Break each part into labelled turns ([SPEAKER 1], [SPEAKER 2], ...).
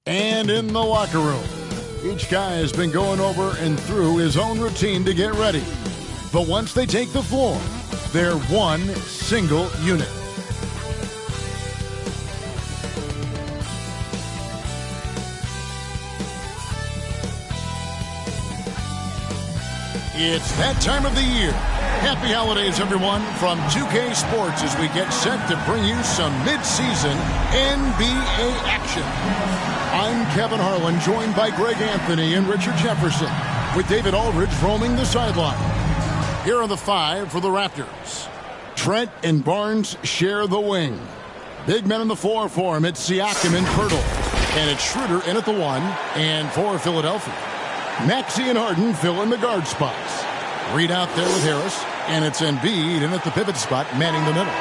[SPEAKER 1] And in the locker room, each guy has been going over and through his own routine to get ready. But once they take the floor, they're one single unit. It's that time of the year. Happy holidays, everyone, from 2K Sports as we get set to bring you some mid-season NBA action. I'm Kevin Harlan, joined by Greg Anthony and Richard Jefferson, with David Aldridge roaming the sideline. Here are the five for the Raptors. Trent and Barnes share the wing. Big men on the floor for him. It's Siakam and Pirtle. And it's Schroeder in at the one, and for Philadelphia, Maxey and Harden fill in the guard spots. Reed out there with Harris, and it's Embiid in at the pivot spot, manning the middle.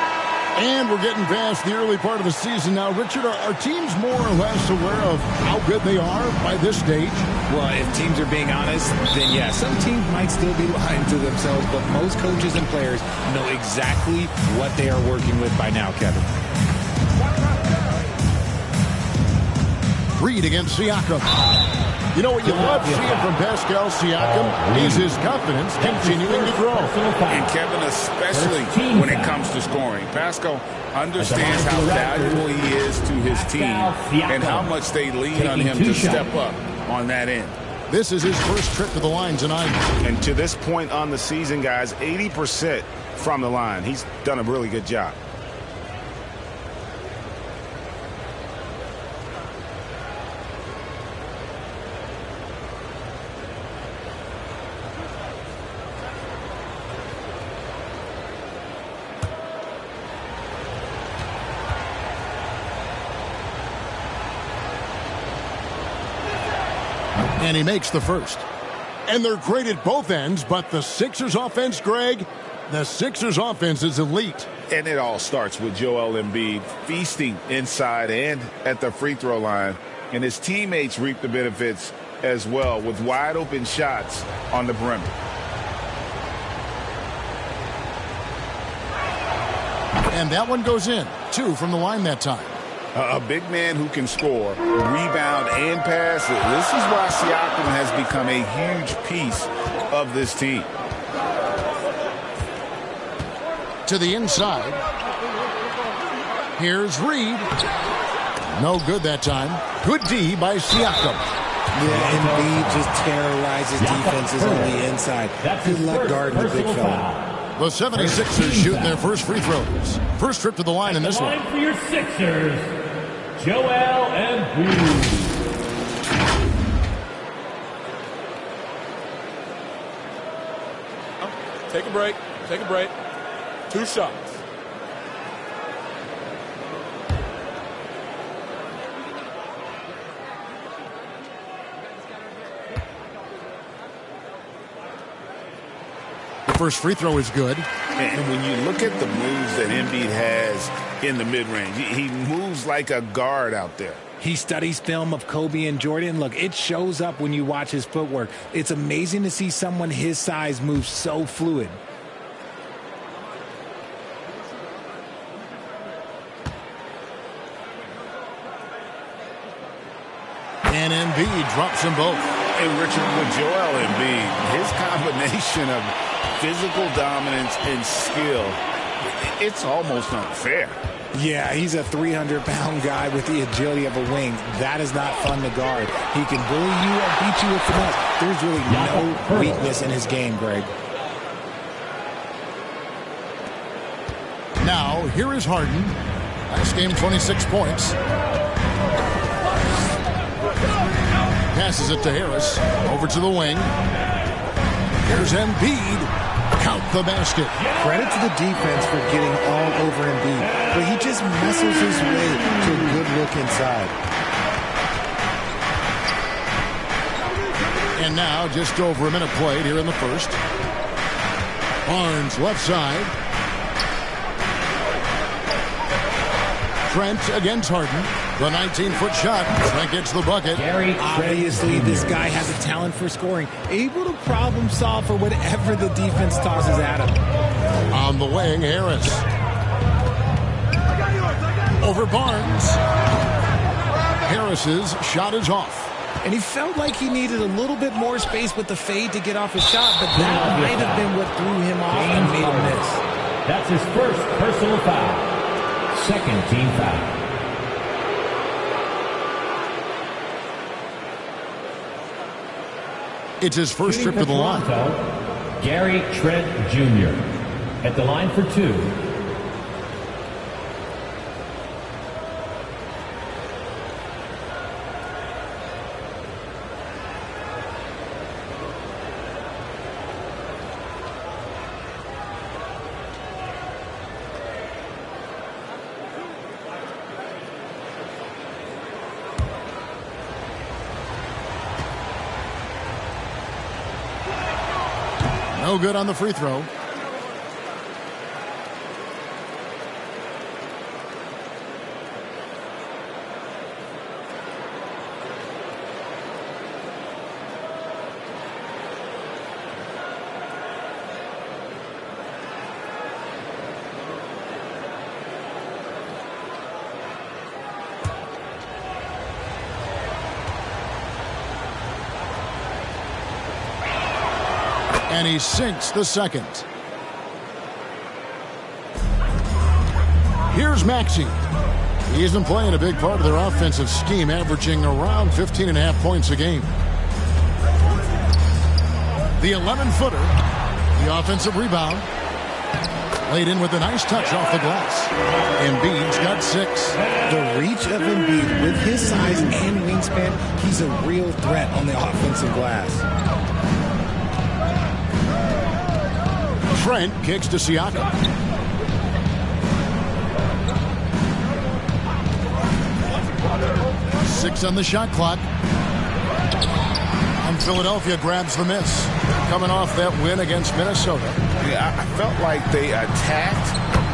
[SPEAKER 1] And we're getting past the early part of the season now. Richard, are teams more or less aware of how good they are by this stage?
[SPEAKER 2] Well, if teams are being honest, then yeah, some teams might still be lying to themselves, but most coaches and players know exactly what they are working with by now, Kevin.
[SPEAKER 1] Reed against Siakam. You know what you love seeing from Pascal Siakam is his confidence continuing to grow.
[SPEAKER 3] And Kevin, especially when it comes to scoring. Pascal understands how valuable he is to his team and how much they lean on him to step up on that end.
[SPEAKER 1] This is his first trip to the line tonight.
[SPEAKER 4] And to this point on the season, guys, 80% from the line. He's done a really good job.
[SPEAKER 1] And he makes the first. And they're great at both ends, but the Sixers offense, Greg, the Sixers offense is elite.
[SPEAKER 4] And it all starts with Joel Embiid feasting inside and at the free throw line. And his teammates reap the benefits as well with wide open shots on the perimeter.
[SPEAKER 1] And that one goes in. 2 from the line that time.
[SPEAKER 4] A big man who can score, rebound, and pass. This is why Siakam has become a huge piece of this team.
[SPEAKER 1] To the inside. Here's Reed. No good that time. Good D by Siakam.
[SPEAKER 2] Yeah, Embiid just terrorizes defenses on the inside. Good luck guarding the big fella.
[SPEAKER 1] The 76ers shooting their first free throws. First trip to the line in this one.
[SPEAKER 5] For your Sixers, Joel Embiid.
[SPEAKER 6] Take a break. Take a break. 2 shots.
[SPEAKER 1] First free throw is good.
[SPEAKER 4] And when you look at the moves that Embiid has in the mid-range, he moves like a guard out there.
[SPEAKER 2] He studies film of Kobe and Jordan. Look, it shows up when you watch his footwork. It's amazing to see someone his size move so fluid.
[SPEAKER 1] And Embiid drops them both.
[SPEAKER 4] And Richard, with Joel Embiid, his combination of physical dominance and skill, it's almost unfair.
[SPEAKER 2] Yeah, he's a 300-pound guy with the agility of a wing. That is not fun to guard. He can bully you or beat you with finesse. There's really no weakness in his game, Greg.
[SPEAKER 1] Now, here is Harden. Last game, 26 points. Passes it to Harris. Over to the wing. Here's Embiid. Count the basket.
[SPEAKER 2] Credit to the defense for getting all over Embiid, but he just muscles his way to a good look inside.
[SPEAKER 1] And now, just over a minute played here in the first. Barnes, left side. Trent against Harden. The 19-foot shot. Trent gets the bucket.
[SPEAKER 2] Obviously, this guy has a talent for scoring. Able to problem solve for whatever the defense tosses at him.
[SPEAKER 1] On the wing, Harris. Over Barnes. Harris's shot is off.
[SPEAKER 2] And he felt like he needed a little bit more space with the fade to get off his shot, but that might have been what threw him off and made him miss.
[SPEAKER 5] That's his first personal foul. Second team foul.
[SPEAKER 1] It's his first trip to the line.
[SPEAKER 5] Gary Trent Jr. at the line for 2.
[SPEAKER 1] No good on the free throw. And he sinks the second. Here's Maxey. He's been playing a big part of their offensive scheme, averaging around 15.5 points a game. The 11-footer. The offensive rebound. Laid in with a nice touch off the glass. Embiid's got 6.
[SPEAKER 2] The reach of Embiid with his size and wingspan, he's a real threat on the offensive glass.
[SPEAKER 1] Trent kicks to Siakam. Six on the shot clock. And Philadelphia grabs the miss. Coming off that win against Minnesota.
[SPEAKER 3] Yeah, I felt like they attacked,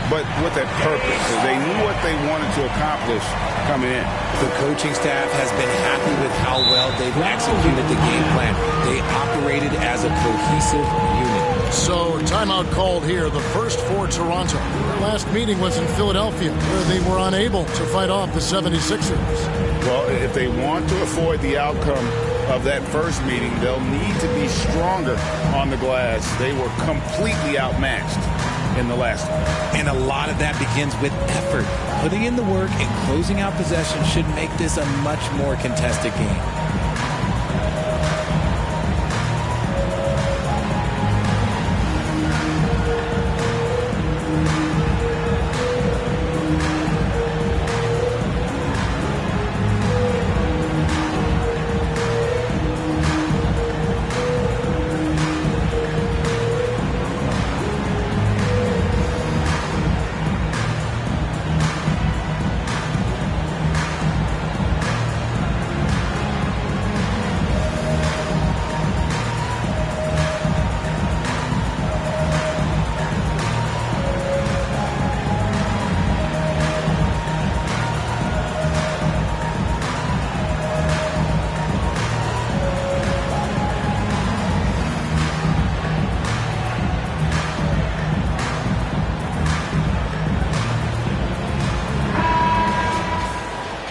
[SPEAKER 3] but with a purpose. They knew what they wanted to accomplish coming in.
[SPEAKER 2] The coaching staff has been happy with how well they've executed the game plan. They operated as a cohesive unit.
[SPEAKER 1] So, timeout called here, the first for Toronto. Their last meeting was in Philadelphia, where they were unable to fight off the 76ers.
[SPEAKER 3] Well, if they want to avoid the outcome of that first meeting, they'll need to be stronger on the glass. They were completely outmatched in the last one.
[SPEAKER 2] And a lot of that begins with effort. Putting in the work and closing out possession should make this a much more contested game.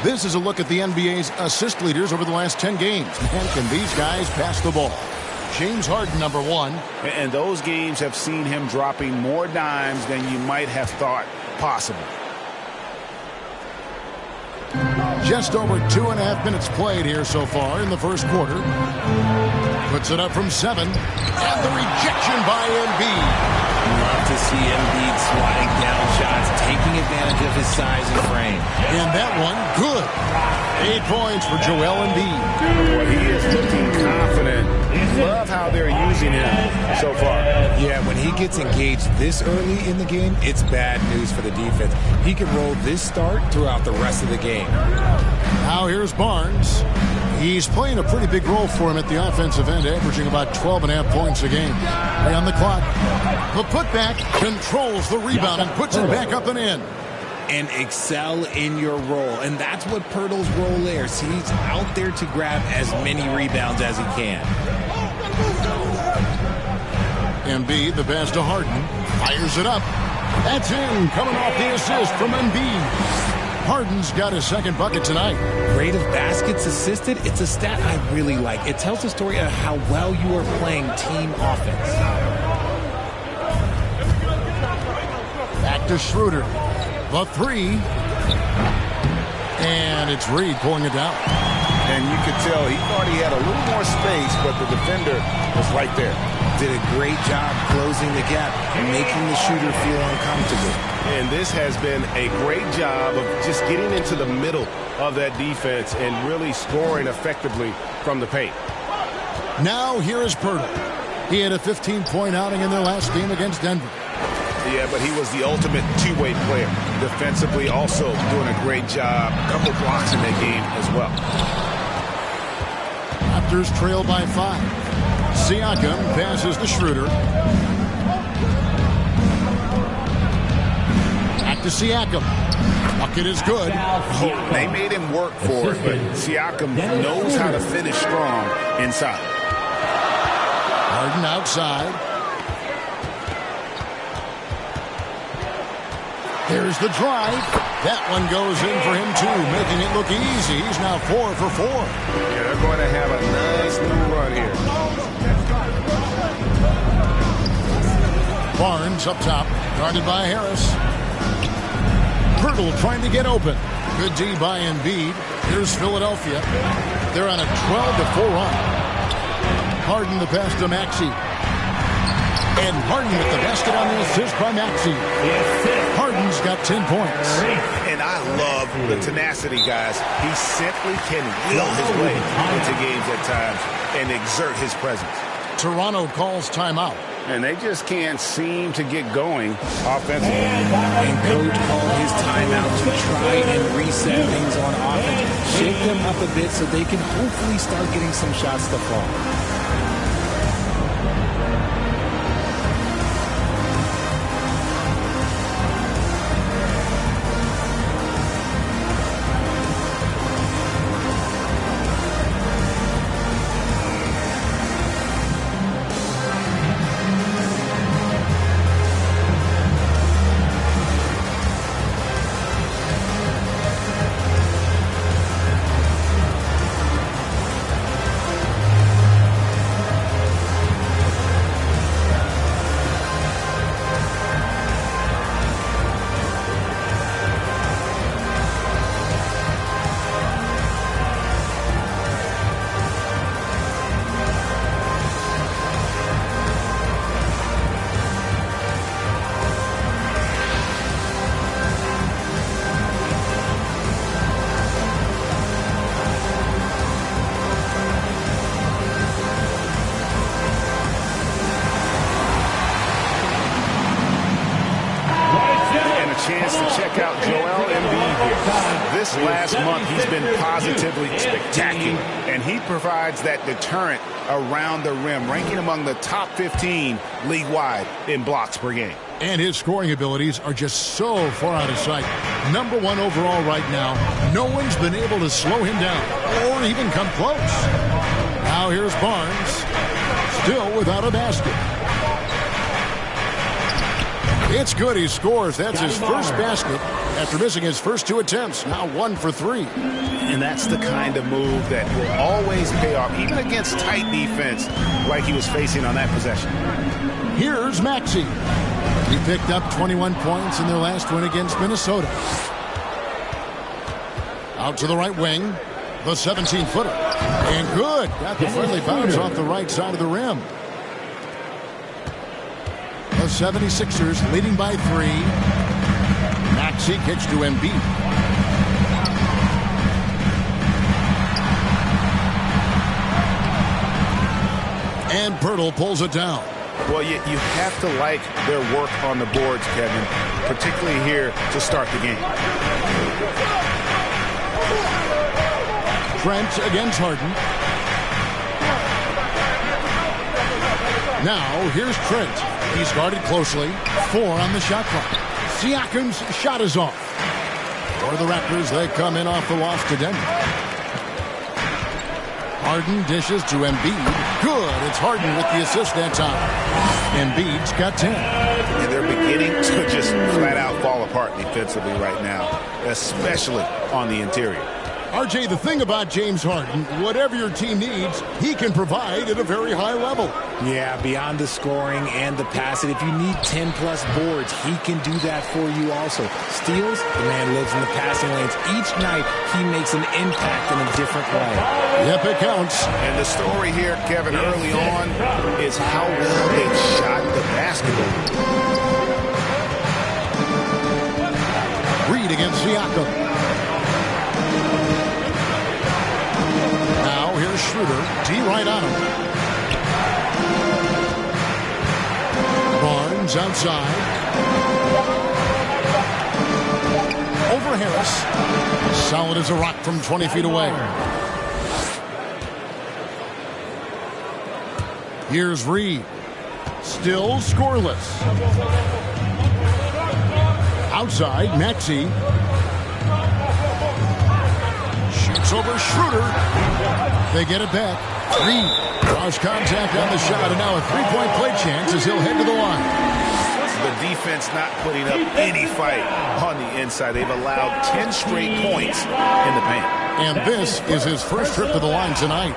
[SPEAKER 1] This is a look at the NBA's assist leaders over the last 10 games. And can these guys pass the ball? James Harden, number 1.
[SPEAKER 3] And those games have seen him dropping more dimes than you might have thought possible.
[SPEAKER 1] Just over 2.5 minutes played here so far in the first quarter. Puts it up from 7. And the rejection by Embiid.
[SPEAKER 2] Love to see Embiid swatting down shots, taking advantage of his size and frame.
[SPEAKER 1] And that one, good. 8 points for Joel Embiid.
[SPEAKER 3] Well, he is looking confident. Love how they're using him so far.
[SPEAKER 2] Yeah, when he gets engaged this early in the game, it's bad news for the defense. He can roll this start throughout the rest of the game.
[SPEAKER 1] Now here's Barnes. He's playing a pretty big role for him at the offensive end, averaging about 12.5 points a game. Play on the clock. The putback controls the rebound and puts it back up and in.
[SPEAKER 2] And excel in your role. And that's what Pirtle's role is. He's out there to grab as many rebounds as he can.
[SPEAKER 1] Embiid, the pass to Harden. Fires it up. That's in. Coming off the assist from Embiid. Harden's got his second bucket tonight.
[SPEAKER 2] Rate of baskets assisted, it's a stat I really like. It tells a story of how well you are playing team offense.
[SPEAKER 1] Back to Schroeder. The three. And it's Reed pulling it down.
[SPEAKER 3] And you could tell he thought he had a little more space, but the defender was right there.
[SPEAKER 2] Did a great job closing the gap and making the shooter feel uncomfortable.
[SPEAKER 7] And this has been a great job of just getting into the middle of that defense and really scoring effectively from the paint.
[SPEAKER 1] Now here is Pirtle. He had a 15-point outing in their last game against Denver.
[SPEAKER 3] Yeah, but he was the ultimate two-way player. Defensively also doing a great job. Couple blocks in that game as well.
[SPEAKER 1] Raptors trail by 5. Siakam passes to Schroeder. Back to Siakam. Bucket is good.
[SPEAKER 3] They made him work for it, but Siakam knows how to finish strong inside.
[SPEAKER 1] Harden outside. There's the drive. That one goes in for him, too, making it look easy. He's now 4 for 4.
[SPEAKER 3] Yeah, they're going to have a nice little run here.
[SPEAKER 1] Barnes up top, guarded by Harris. Pirtle trying to get open. Good D by Embiid. Here's Philadelphia. They're on a 12-4 run. Harden the pass to Maxey. And Harden with the basket on the assist by Maxey. Harden's got 10 points.
[SPEAKER 3] And I love the tenacity, guys. He simply can will his way into games at times and exert his presence.
[SPEAKER 1] Toronto calls timeout.
[SPEAKER 3] And they just can't seem to get going offensively.
[SPEAKER 2] And coach called his timeout to try and reset things on offense. Shake them up a bit so they can hopefully start getting some shots to fall.
[SPEAKER 3] Chance to check out Joel Embiid here. This last month, he's been positively spectacular, and he provides that deterrent around the rim, ranking among the top 15 league-wide in blocks per game.
[SPEAKER 1] And his scoring abilities are just so far out of sight. Number 1 overall right now. No one's been able to slow him down or even come close. Now here's Barnes, still without a basket. It's good he scores. That's his first basket after missing his first 2 attempts. Now 1 for 3.
[SPEAKER 3] And that's the kind of move that will always pay off, even against tight defense like he was facing on that possession.
[SPEAKER 1] Here's Maxey. He picked up 21 points in their last win against Minnesota. Out to the right wing. The 17-footer. And good. Got the friendly bounce off the right side of the rim. The 76ers leading by 3. Maxey kicks to Embiid. And Pirtle pulls it down.
[SPEAKER 3] Well, you have to like their work on the boards, Kevin, particularly here to start the game.
[SPEAKER 1] Trent against Harden. Now, here's Trent. He's guarded closely. 4 on the shot clock. Siakam's shot is off. For the Raptors, they come in off the loss to Denver. Harden dishes to Embiid. Good. It's Harden with the assist that time. Embiid's got 10.
[SPEAKER 3] And they're beginning beginning to just flat out fall apart defensively right now, especially on the interior.
[SPEAKER 1] RJ, the thing about James Harden, whatever your team needs, he can provide at a very high level.
[SPEAKER 2] Yeah, beyond the scoring and the passing, if you need 10-plus boards, he can do that for you also. Steals, the man lives in the passing lanes. Each night, he makes an impact in a different way.
[SPEAKER 1] Yep, it counts.
[SPEAKER 3] And the story here, Kevin, early on is how well they've shot the basketball.
[SPEAKER 1] Reed against Siakam. Now here's Schroeder. D right on him. Barnes outside. Over Harris. Solid as a rock from 20 feet away. Here's Reed. Still scoreless. Outside, Maxey. Shoots over Schroeder. They get it back. Reed draws contact on the shot, and now a three-point play chance as he'll head to the line.
[SPEAKER 3] The defense not putting up any fight on the inside. They've allowed 10 straight points in the paint.
[SPEAKER 1] And this is his first trip to the line tonight.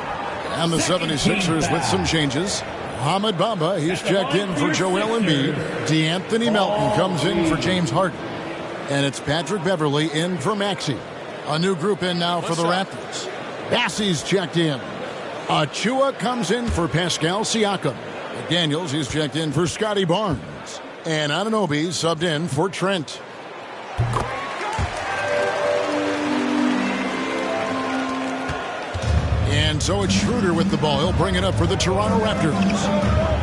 [SPEAKER 1] And the 76ers with some changes. Mohamed Bamba, he's checked in for Joel Embiid. DeAnthony Melton comes in for James Harden. And it's Patrick Beverley in for Maxey. A new group in now for the Raptors. Bassey's checked in. Achua comes in for Pascal Siakam. McDaniels, he's checked in for Scotty Barnes. And Anunoby subbed in for Trent. And so it's Schroeder with the ball. He'll bring it up for the Toronto Raptors.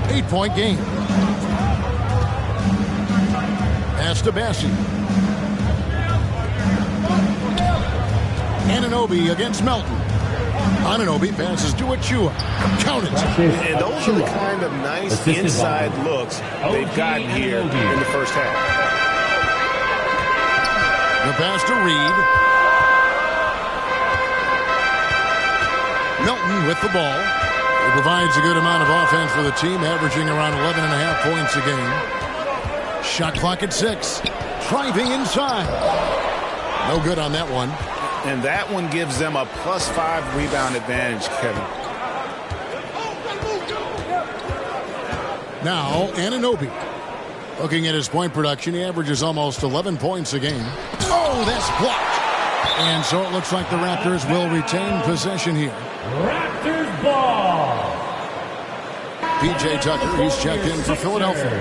[SPEAKER 1] 8-point game. Pass to Bassey. Anunoby against Melton. Anunoby passes to Achua. Count it.
[SPEAKER 7] And those are the kind of nice inside looks they've gotten here in the first half.
[SPEAKER 1] The pass to Reed. Melton with the ball. He provides a good amount of offense for the team, averaging around 11.5 points a game. Shot clock at 6. Driving inside. No good on that one.
[SPEAKER 3] And that one gives them a +5 rebound advantage, Kevin.
[SPEAKER 1] Now, Anunoby. Looking at his point production, he averages almost 11 points a game. Oh, that's blocked. And so it looks like the Raptors will retain possession here.
[SPEAKER 5] Raptors ball.
[SPEAKER 1] P.J. Tucker, he's checked in for Philadelphia.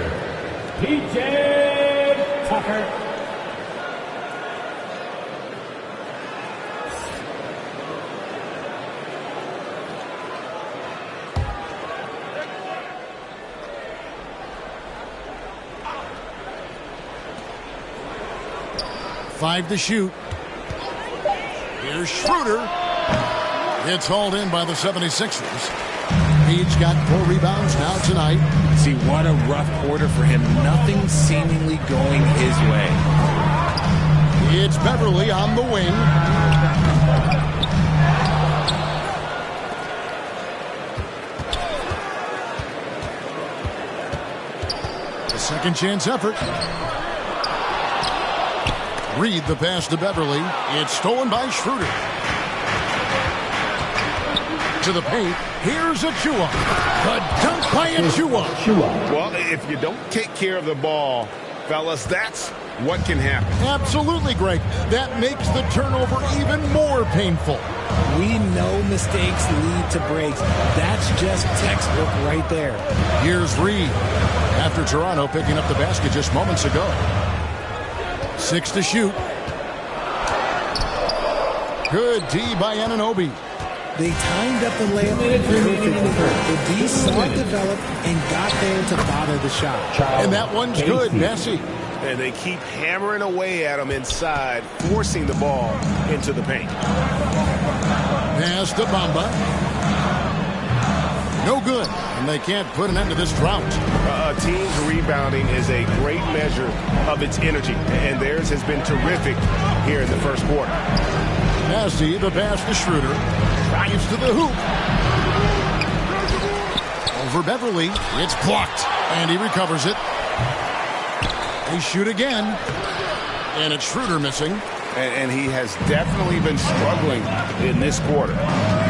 [SPEAKER 5] P.J. Tucker.
[SPEAKER 1] Five to shoot. Here's Schroeder. It's hauled in by the 76ers. He's got 4 rebounds now tonight.
[SPEAKER 2] See, what a rough quarter for him. Nothing seemingly going his way.
[SPEAKER 1] It's Beverley on the wing. The second chance effort. Reed the pass to Beverley. It's stolen by Schroeder. To the paint. Here's Achua. The dunk by Achua.
[SPEAKER 4] Well, if you don't take care of the ball, fellas, that's what can happen.
[SPEAKER 1] Absolutely, Greg. That makes the turnover even more painful.
[SPEAKER 2] We know mistakes lead to breaks. That's just textbook right there.
[SPEAKER 1] Here's Reed. After Toronto picking up the basket just moments ago. 6 to shoot. Good D by Anunoby.
[SPEAKER 2] They timed up the layup perfectly. The D saw it develop and got there to bother the shot.
[SPEAKER 1] And that one's good, Bassey.
[SPEAKER 7] And they keep hammering away at him inside, forcing the ball into the paint.
[SPEAKER 1] Pass to Bamba. No good. And they can't put an end to this drought.
[SPEAKER 7] A team's rebounding is a great measure of its energy, and theirs has been terrific here in the first quarter.
[SPEAKER 1] Bassey, the pass to Schroeder. Drives to the hoop. Over Beverley. It's blocked. And he recovers it. They shoot again. And it's Schroeder missing.
[SPEAKER 3] And he has definitely been struggling in this quarter.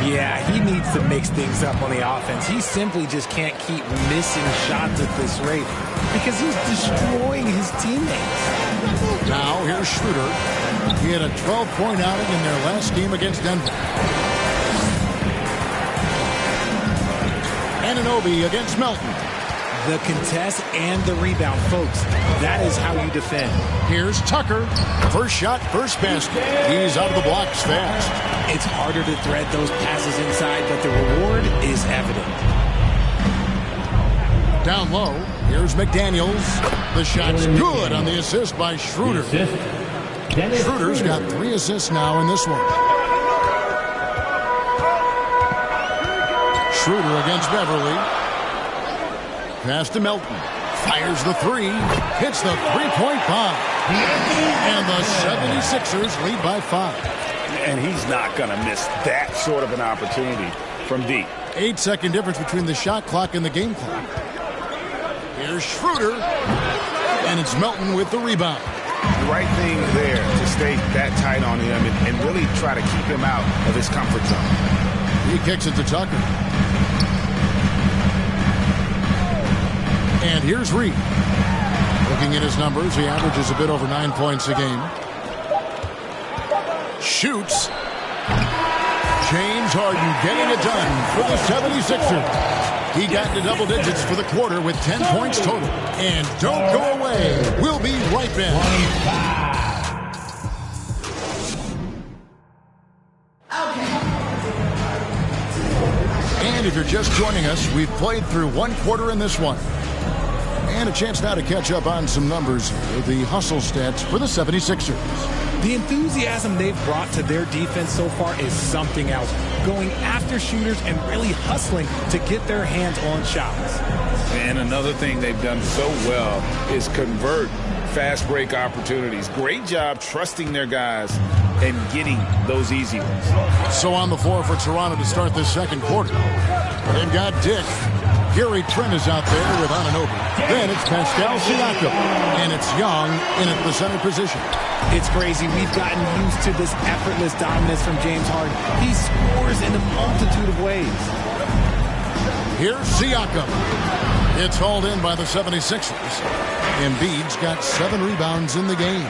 [SPEAKER 2] Yeah, he needs to mix things up on the offense. He simply just can't keep missing shots at this rate because he's destroying his teammates.
[SPEAKER 1] Now, here's Schroeder. He had a 12-point outing in their last game against Denver. Anunoby against Melton.
[SPEAKER 2] The contest and the rebound, folks. That is how you defend.
[SPEAKER 1] Here's Tucker. First shot, first basket. He's out of the blocks fast.
[SPEAKER 2] It's harder to thread those passes inside, but the reward is evident.
[SPEAKER 1] Down low, here's McDaniels. The shot's good on the assist by Schroeder. Schroeder's got 3 assists now in this one. Schroeder against Beverly. Pass to Melton. Fires the 3. Hits the 3-point bomb. And the 76ers lead by 5.
[SPEAKER 3] And he's not going to miss that sort of an opportunity from deep.
[SPEAKER 1] 8-second difference between the shot clock and the game clock. Here's Schroeder. And it's Melton with the rebound.
[SPEAKER 3] The right thing there to stay that tight on him and really try to keep him out of his comfort zone.
[SPEAKER 1] He kicks it to Tucker. And here's Reed. Looking at his numbers, he averages a bit over 9 points a game. Shoots. James Harden getting it done for the 76ers. He got into double digits for the quarter with 10 points total. And don't go away. We'll be right back. And if you're just joining us, we've played through one quarter in this one. And a chance now to catch up on some numbers with the hustle stats for the 76ers.
[SPEAKER 2] The enthusiasm they've brought to their defense so far is something else. Going after shooters and really hustling to get their hands on shots.
[SPEAKER 4] And another thing they've done so well is convert fast break opportunities. Great job trusting their guys and getting those easy ones.
[SPEAKER 1] So on the floor for Toronto to start this second quarter. They've got Dick. Gary Trent is out there with Anunoby. Then it's Pascal Siakam. And it's Young in at the center position.
[SPEAKER 2] It's crazy. We've gotten used to this effortless dominance from James Harden. He scores in a multitude of ways.
[SPEAKER 1] Here's Siakam. It's hauled in by the 76ers. Embiid's got 7 rebounds in the game.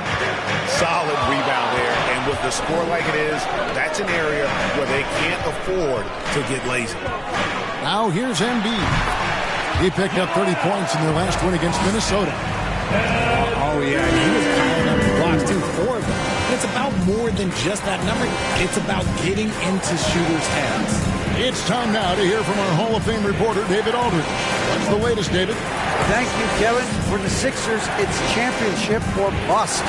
[SPEAKER 3] Solid rebound there. And with the score like it is, that's an area where they can't afford to get lazy.
[SPEAKER 1] Now here's Embiid. He picked up 30 points in their last win against Minnesota.
[SPEAKER 2] Oh, yeah, and he was piling up the blocks, too, 4 of them. It's about more than just that number. It's about getting into shooters' heads.
[SPEAKER 1] It's time now to hear from our Hall of Fame reporter, David Aldridge. What's the latest, David?
[SPEAKER 8] Thank you, Kevin. For the Sixers, it's championship or bust.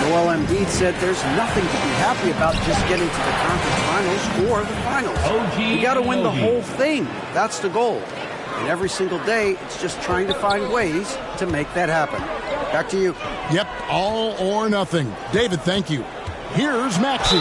[SPEAKER 8] Joel Embiid said there's nothing to be happy about just getting to the conference finals or the finals. You got to win the whole thing. That's the goal. And every single day, it's just trying to find ways to make that happen. Back to you.
[SPEAKER 1] Yep, all or nothing. David, thank you. Here's Maxey.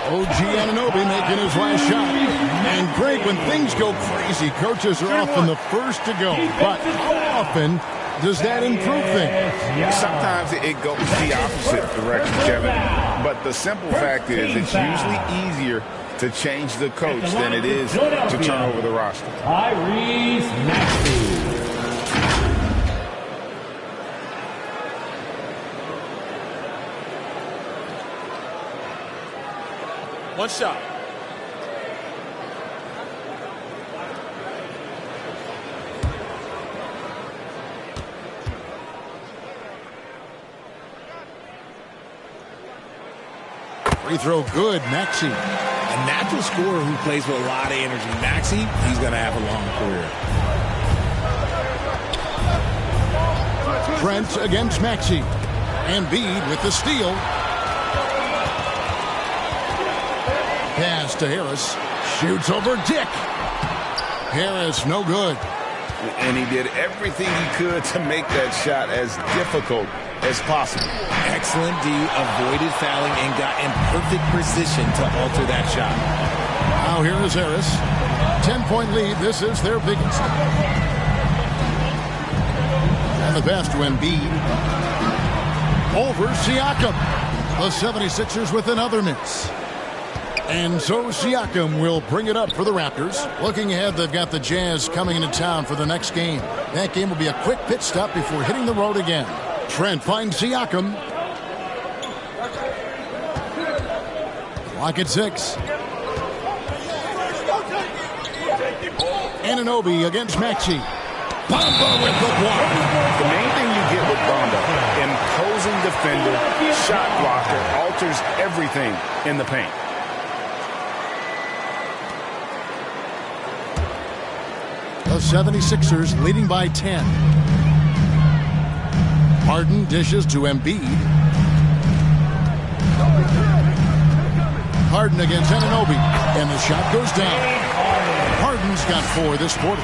[SPEAKER 1] OG Anunoby making his last shot. And Greg, when things go crazy, coaches are often the first to go. But how often does that improve things?
[SPEAKER 4] Sometimes it goes the opposite direction, Kevin. But the simple fact is it's usually easier to change the coach than it is to turn over the roster.
[SPEAKER 5] Tyrese Maxey.
[SPEAKER 6] One shot.
[SPEAKER 1] Free throw good, Maxey.
[SPEAKER 2] A natural scorer who plays with a lot of energy. Maxey, he's going to have a long career.
[SPEAKER 1] Trent against Maxey. Embiid with the steal. Pass to Harris. Shoots over Dick. Harris, no good.
[SPEAKER 4] And he did everything he could to make that shot as difficult as possible.
[SPEAKER 2] Excellent D, avoided fouling, and got in perfect position to alter that shot.
[SPEAKER 1] Now here is Harris. 10-point lead. This is their biggest. And the pass to Embiid. Over Siakam. The 76ers with another miss. And so Siakam will bring it up for the Raptors. Looking ahead, they've got the Jazz coming into town for the next game. That game will be a quick pit stop before hitting the road again. Trent finds Siakam. Clock at 6. Anunoby against Maxey. Bamba with the block.
[SPEAKER 3] The main thing you get with Bamba, imposing defender, shot blocker, alters everything in the paint.
[SPEAKER 1] The 76ers leading by 10. Harden dishes to Embiid. Harden against Anunoby. And the shot goes down. Harden's got 4 this quarter.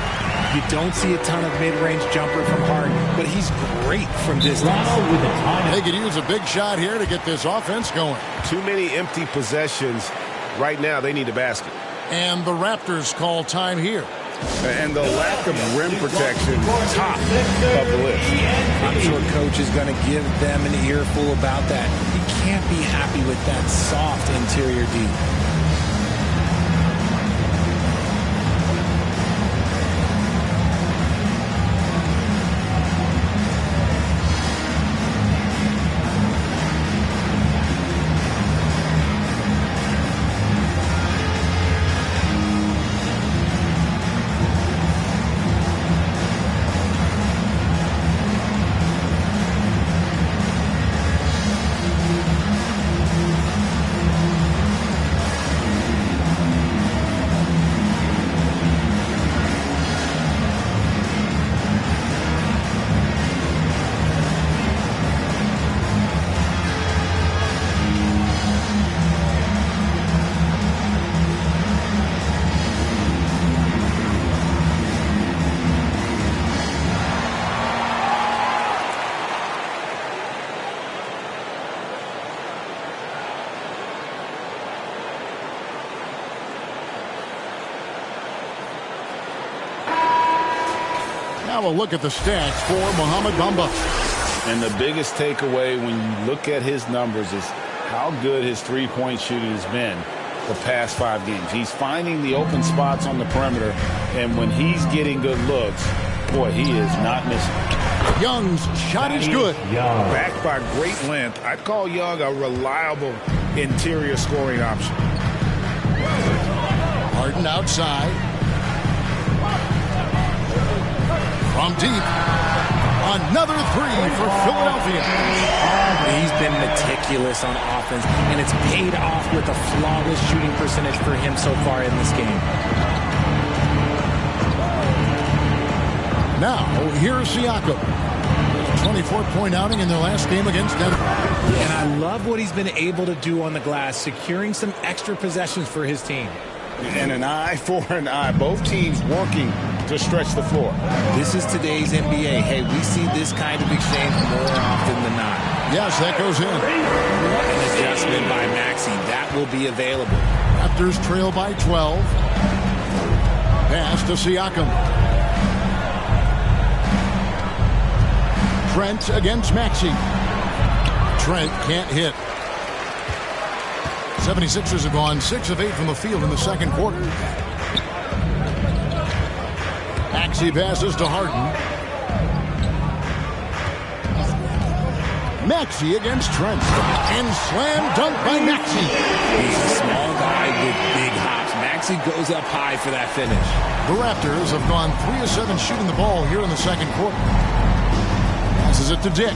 [SPEAKER 2] You don't see a ton of mid-range jumper from Harden, but he's great from distance.
[SPEAKER 1] They could use a big shot here to get this offense going.
[SPEAKER 7] Too many empty possessions. Right now, they need a basket.
[SPEAKER 1] And the Raptors call time here.
[SPEAKER 3] And the lack of rim protection, top of the list.
[SPEAKER 2] I'm sure coach is going to give them an earful about that. You can't be happy with that soft interior D.
[SPEAKER 1] Now a look at the stats for Mohamed Bamba.
[SPEAKER 4] And the biggest takeaway when you look at his numbers is how good his three-point shooting has been the past 5 games. He's finding the open spots on the perimeter, and when he's getting good looks, boy, he is not missing.
[SPEAKER 1] Young's shot is good.
[SPEAKER 4] Backed by great length, I'd call Young a reliable interior scoring option.
[SPEAKER 1] Harden outside. From deep. Another 3 for Philadelphia.
[SPEAKER 2] He's been meticulous on offense, and it's paid off with a flawless shooting percentage for him so far in this game.
[SPEAKER 1] Now, here's Siakam. 24-point outing in their last game against Denver.
[SPEAKER 2] And I love what he's been able to do on the glass, securing some extra possessions for his team.
[SPEAKER 3] And an eye for an eye. Both teams working to stretch the floor.
[SPEAKER 2] This is today's NBA. Hey, we see this kind of exchange more often than not.
[SPEAKER 1] Yes, that goes in.
[SPEAKER 2] An adjustment by Maxey. That will be available.
[SPEAKER 1] Raptors trail by 12. Pass to Siakam. Trent against Maxey. Trent can't hit. 76ers have gone 6 of 8 from the field in the second quarter. Maxey passes to Harden. Maxey against Trent. And slam dunk by Maxey.
[SPEAKER 2] He's a small guy with big hops. Maxey goes up high for that finish.
[SPEAKER 1] The Raptors have gone 3 of 7 shooting the ball here in the second quarter. Passes it to Dick.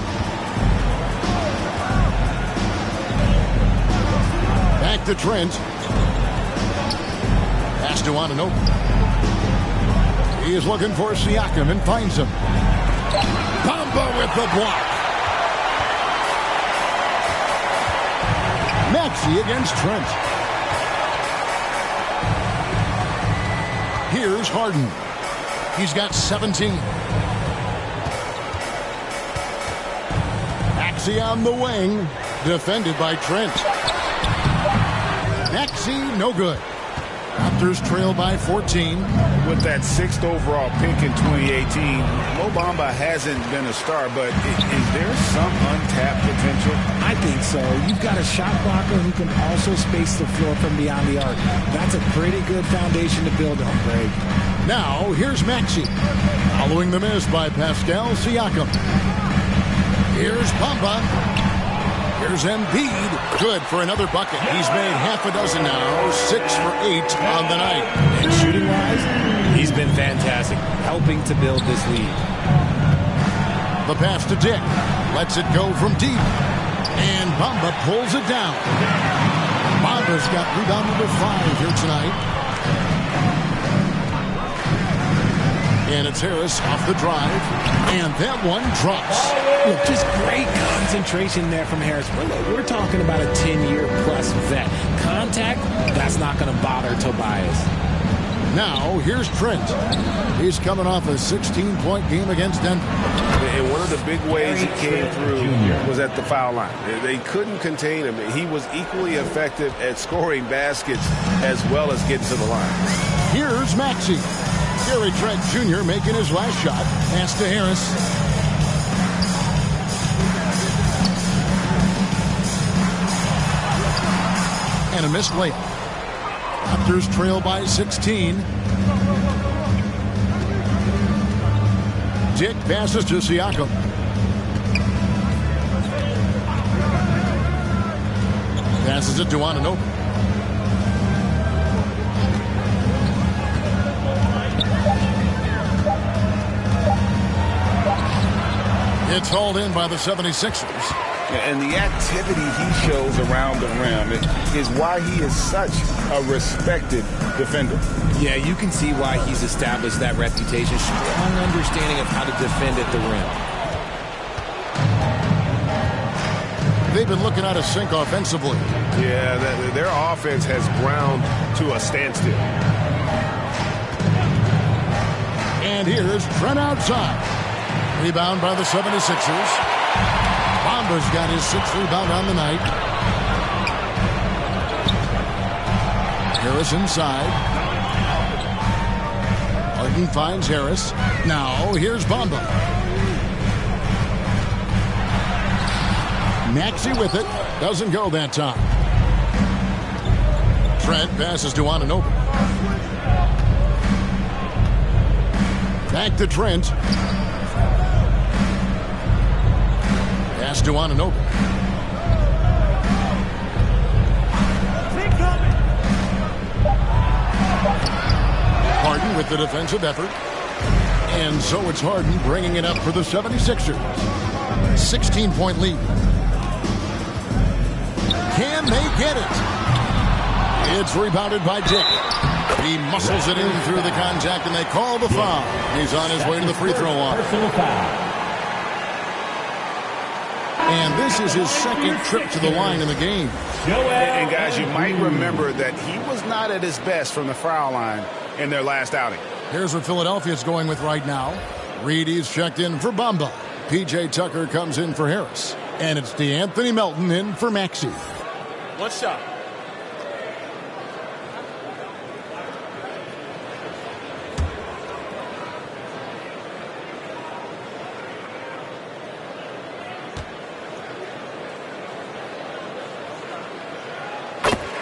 [SPEAKER 1] Back to Trent. Pass to Anunoby. He is looking for Siakam and finds him. Bamba with the block. Maxey against Trent. Here's Harden. He's got 17. Maxey on the wing. Defended by Trent. Maxey, no good. Raptors Raptors trail by 14.
[SPEAKER 3] With that 6th overall pick in 2018, Mo Bamba hasn't been a star, but is there some untapped potential?
[SPEAKER 2] I think so. You've got a shot blocker who can also space the floor from beyond the arc. That's a pretty good foundation to build on, Greg.
[SPEAKER 1] Now, here's Maxey. Following the miss by Pascal Siakam. Here's Bamba. Here's Embiid. Good for another bucket. He's made half a dozen now. 6 for 8 on the night.
[SPEAKER 2] And shooting-wise, he's been fantastic, helping to build this lead.
[SPEAKER 1] The pass to Dick. Lets it go from deep. And Bamba pulls it down. Bamba's got rebound number 5 here tonight. And it's Harris off the drive. And that one drops.
[SPEAKER 2] Look, just great concentration there from Harris. We're talking about a 10-year-plus vet. Contact, that's not going to bother Tobias.
[SPEAKER 1] Now, here's Trent. He's coming off a 16-point game against Denver.
[SPEAKER 3] And one of the big ways he came through was at the foul line. They couldn't contain him. He was equally effective at scoring baskets as well as getting to the line.
[SPEAKER 1] Here's Maxey. Gary Trent Jr. making his last shot. Pass to Harris. And a missed layup. Raptors trail by 16. Dick passes to Siakam. Passes it to Anunoby. It's hauled in by the 76ers.
[SPEAKER 3] And the activity he shows around the rim is why he is such a respected defender.
[SPEAKER 2] Yeah, you can see why he's established that reputation. Strong understanding of how to defend at the rim.
[SPEAKER 1] They've been looking out of sync offensively.
[SPEAKER 7] Yeah, their offense has ground to a standstill.
[SPEAKER 1] And here's Trent outside. Rebound by the 76ers. Bamba's got his 6th rebound on the night. Harris inside. Harden finds Harris. Now here's Bamba. Maxey with it. Doesn't go that time. Trent passes to Anunoby. Back to Trent. Pass to Anunoby. Harden with the defensive effort. And so it's Harden bringing it up for the 76ers. 16-point lead. Can they get it? It's rebounded by Dick. He muscles it in through the contact, and they call the foul. He's on his way to the free throw line. And this is his 2nd trip to the line in the game.
[SPEAKER 3] And guys, you might remember that he was not at his best from the foul line in their last outing.
[SPEAKER 1] Here's what Philadelphia's going with right now. Reedy's checked in for Bamba. P.J. Tucker comes in for Harris. And it's DeAnthony Melton in for Maxey.
[SPEAKER 6] One shot.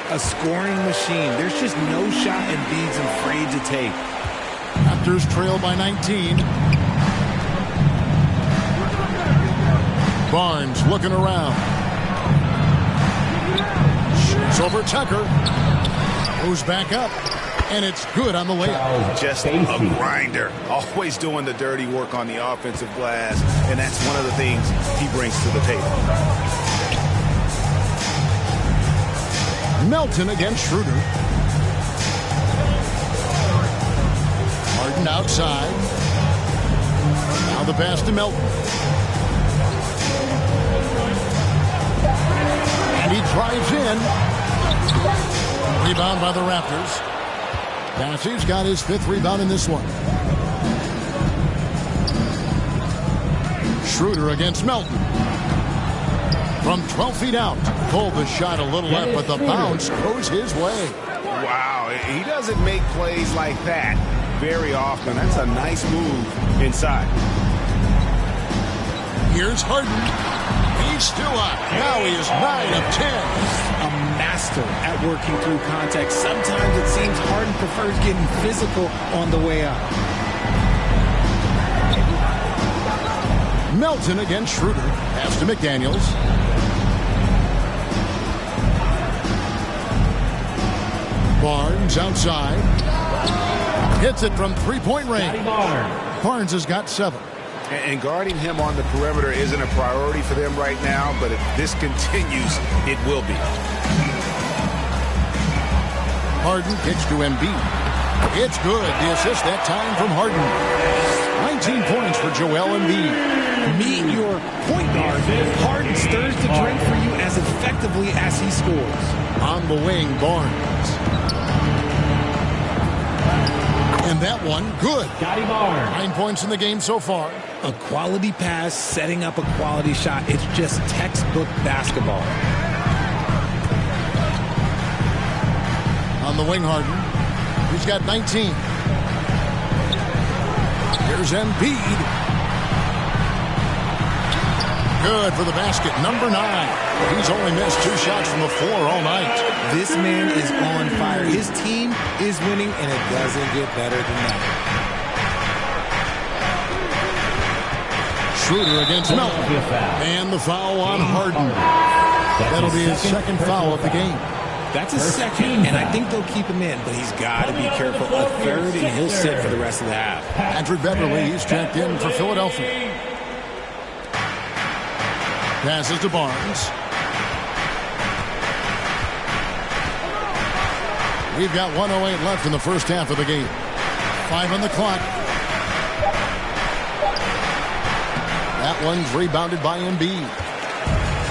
[SPEAKER 2] A scoring machine. There's just no shot Embiid's afraid to take.
[SPEAKER 1] Raptors trail by 19. Barnes looking around. Shoots over Tucker. Moves back up. And it's good on the layup.
[SPEAKER 3] Just a grinder. Always doing the dirty work on the offensive glass. And that's one of the things he brings to the table.
[SPEAKER 1] Melton against Schroeder. Harden outside. Now the pass to Melton. And he drives in. Rebound by the Raptors. Passey's got his 5th rebound in this one. Schroeder against Melton. From 12 feet out. Pulled the shot a little left, but the bounce goes his way.
[SPEAKER 3] Wow,
[SPEAKER 7] he doesn't make plays like that very often. That's a nice move inside.
[SPEAKER 1] Here's Harden. He's still up. Now he is 9 of 10.
[SPEAKER 2] A master at working through contact. Sometimes it seems Harden prefers getting physical on the way up.
[SPEAKER 1] Melton against Schroeder. Pass to McDaniels. Barnes outside. Hits it from three-point range. Barnes has got 7.
[SPEAKER 3] And guarding him on the perimeter isn't a priority for them right now, but if this continues, it will be.
[SPEAKER 1] Harden kicks to Embiid. It's good. The assist that time from Harden. 19 points for Joel Embiid.
[SPEAKER 2] Meet your point guard. Harden stirs the drink for you as effectively as he scores.
[SPEAKER 1] On the wing, Barnes. And that one, good. 9 points in the game so far.
[SPEAKER 2] A quality pass, setting up a quality shot. It's just textbook basketball.
[SPEAKER 1] On the wing, Harden. He's got 19. Here's Embiid. Good for the basket, number 9. He's only missed 2 shots from the floor all night.
[SPEAKER 2] This man is on fire. His team is winning, and it doesn't get better than that.
[SPEAKER 1] Schroeder against Melton. And the foul on Harden. That'll be his second foul of the game.
[SPEAKER 2] That's a second, and I think they'll keep him in, but he's got to be careful. A third, and he'll sit for the rest of the half.
[SPEAKER 1] Patrick Beverly, he's checked in for Philadelphia. Passes to Barnes. We've got 1:08 left in the first half of the game. 5 on the clock. That one's rebounded by Embiid.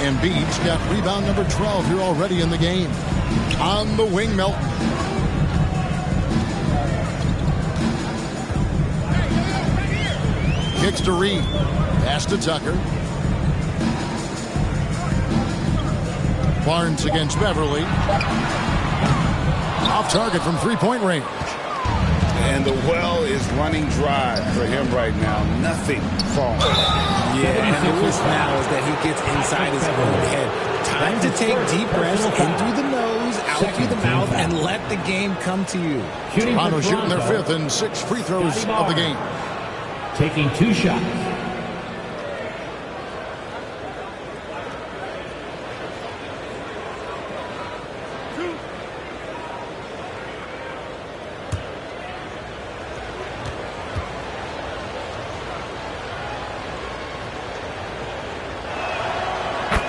[SPEAKER 1] Embiid's got rebound number 12 here already in the game. On the wing, Melton. Kicks to Reed. Pass to Tucker. Barnes against Beverly. Off target from three-point range.
[SPEAKER 3] And the well is running dry for him right now. Nothing falling.
[SPEAKER 2] Yeah, and the risk now is that he gets inside his own head. Time to take deep breaths in through the nose, out through the mouth, and let the game come to you.
[SPEAKER 1] Toronto shooting their 5th and 6th free throws of the game.
[SPEAKER 5] Taking 2 shots.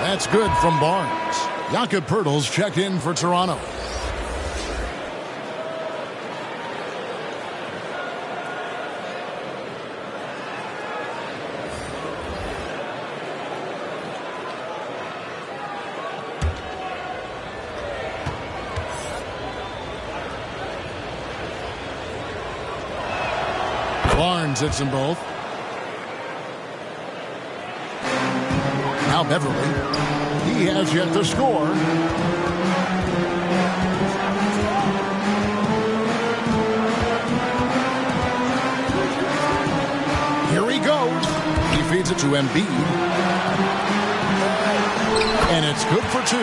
[SPEAKER 1] That's good from Barnes. Jakob Poeltl's checked in for Toronto. Barnes hits them both. Now Beverly. He has yet to score. Here he goes. He feeds it to Embiid. And it's good for 2.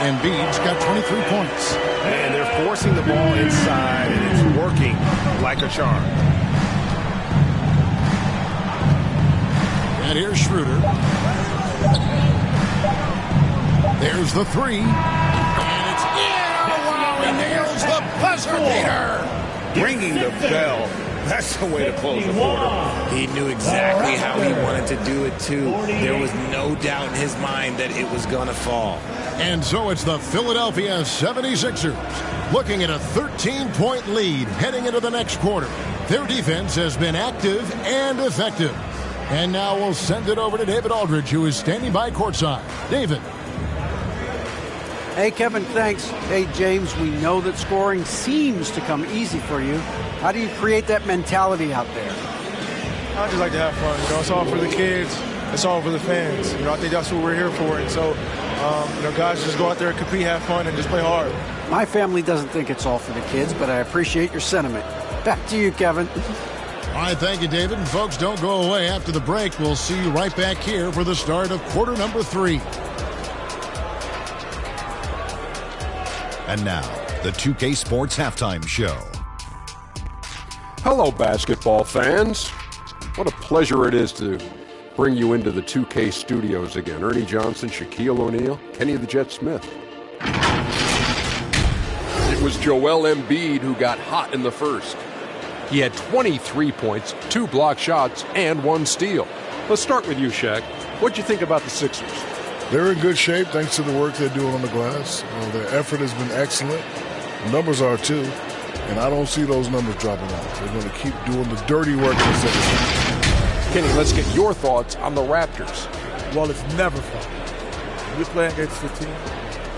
[SPEAKER 1] Embiid's got 23 points.
[SPEAKER 7] And they're forcing the ball inside, and it's working like a charm.
[SPEAKER 1] And here's Schroeder. There's the 3. And it's in. Wow, he nails the buzzer beater.
[SPEAKER 3] Ringing the bell. That's the way to close the quarter.
[SPEAKER 2] He knew exactly how he wanted to do it, too. There was no doubt in his mind that it was going to fall.
[SPEAKER 1] And so it's the Philadelphia 76ers looking at a 13-point lead heading into the next quarter. Their defense has been active and effective. And now we'll send it over to David Aldridge, who is standing by courtside. David.
[SPEAKER 8] Hey, Kevin, thanks. Hey, James, we know that scoring seems to come easy for you. How do you create that mentality out there?
[SPEAKER 6] I just like to have fun. It's all for the kids. It's all for the fans. I think that's what we're here for. And so, guys just go out there and compete, have fun, and just play hard.
[SPEAKER 8] My family doesn't think it's all for the kids, but I appreciate your sentiment. Back to you, Kevin.
[SPEAKER 1] All right, thank you, David. And folks, don't go away. After the break, we'll see you right back here for the start of quarter number 3.
[SPEAKER 9] And now, the 2K Sports Halftime Show.
[SPEAKER 10] Hello, basketball fans. What a pleasure it is to bring you into the 2K studios again. Ernie Johnson, Shaquille O'Neal, Kenny the Jet Smith. It was Joel Embiid who got hot in the first. He had 23 points, 2 block shots, and 1 steal. Let's start with you, Shaq. What'd you think about the Sixers?
[SPEAKER 11] They're in good shape thanks to the work they're doing on the glass. Their effort has been excellent. The numbers are too. And I don't see those numbers dropping off. They're going to keep doing the dirty work in the second half.
[SPEAKER 10] Kenny, let's get your thoughts on the Raptors.
[SPEAKER 12] Well, it's never fun. When you're playing against a team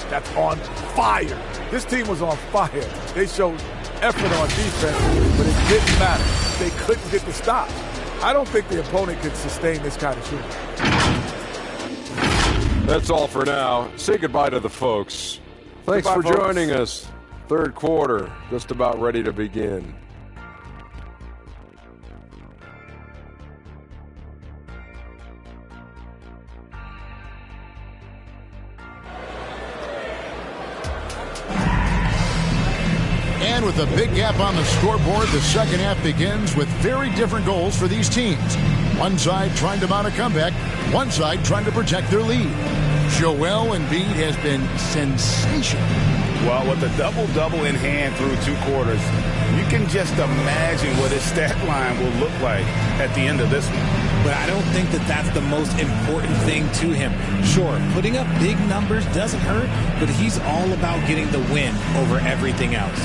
[SPEAKER 12] that's on fire. This team was on fire. They showed effort on defense, but it didn't matter. They couldn't get the stop. I don't think the opponent could sustain this kind of shooting.
[SPEAKER 10] That's all for now. Say goodbye to the folks. Thanks for joining us. Third quarter, just about ready to begin.
[SPEAKER 1] And with a big gap on the scoreboard, the second half begins with very different goals for these teams. One side trying to mount a comeback, one side trying to protect their lead. Joel Embiid has been sensational.
[SPEAKER 3] Well, with a double-double in hand through 2 quarters, you can just imagine what his stat line will look like at the end of this one.
[SPEAKER 2] But I don't think that that's the most important thing to him. Sure, putting up big numbers doesn't hurt, but he's all about getting the win over everything else.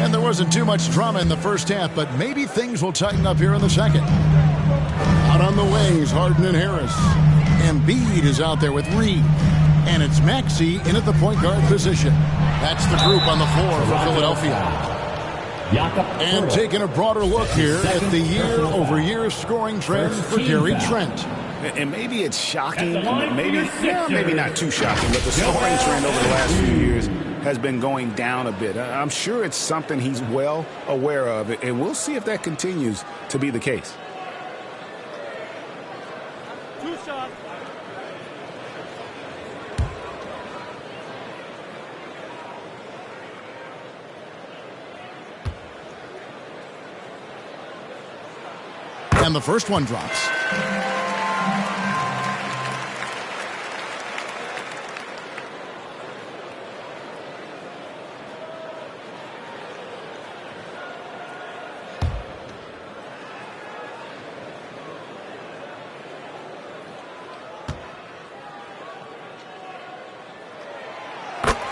[SPEAKER 1] And there wasn't too much drama in the first half, but maybe things will tighten up here in the second. Out on the wings, Harden and Harris. Embiid is out there with Reed. And it's Maxey in at the point guard position. That's the group on the floor for Philadelphia. And taking a broader look here at the year-over-year scoring trend for Gary Trent.
[SPEAKER 3] And maybe it's shocking, maybe not too shocking, but the scoring trend over the last few years has been going down a bit. I'm sure it's something he's well aware of, and we'll see if that continues to be the case.
[SPEAKER 13] 2 shots.
[SPEAKER 1] And the first one drops.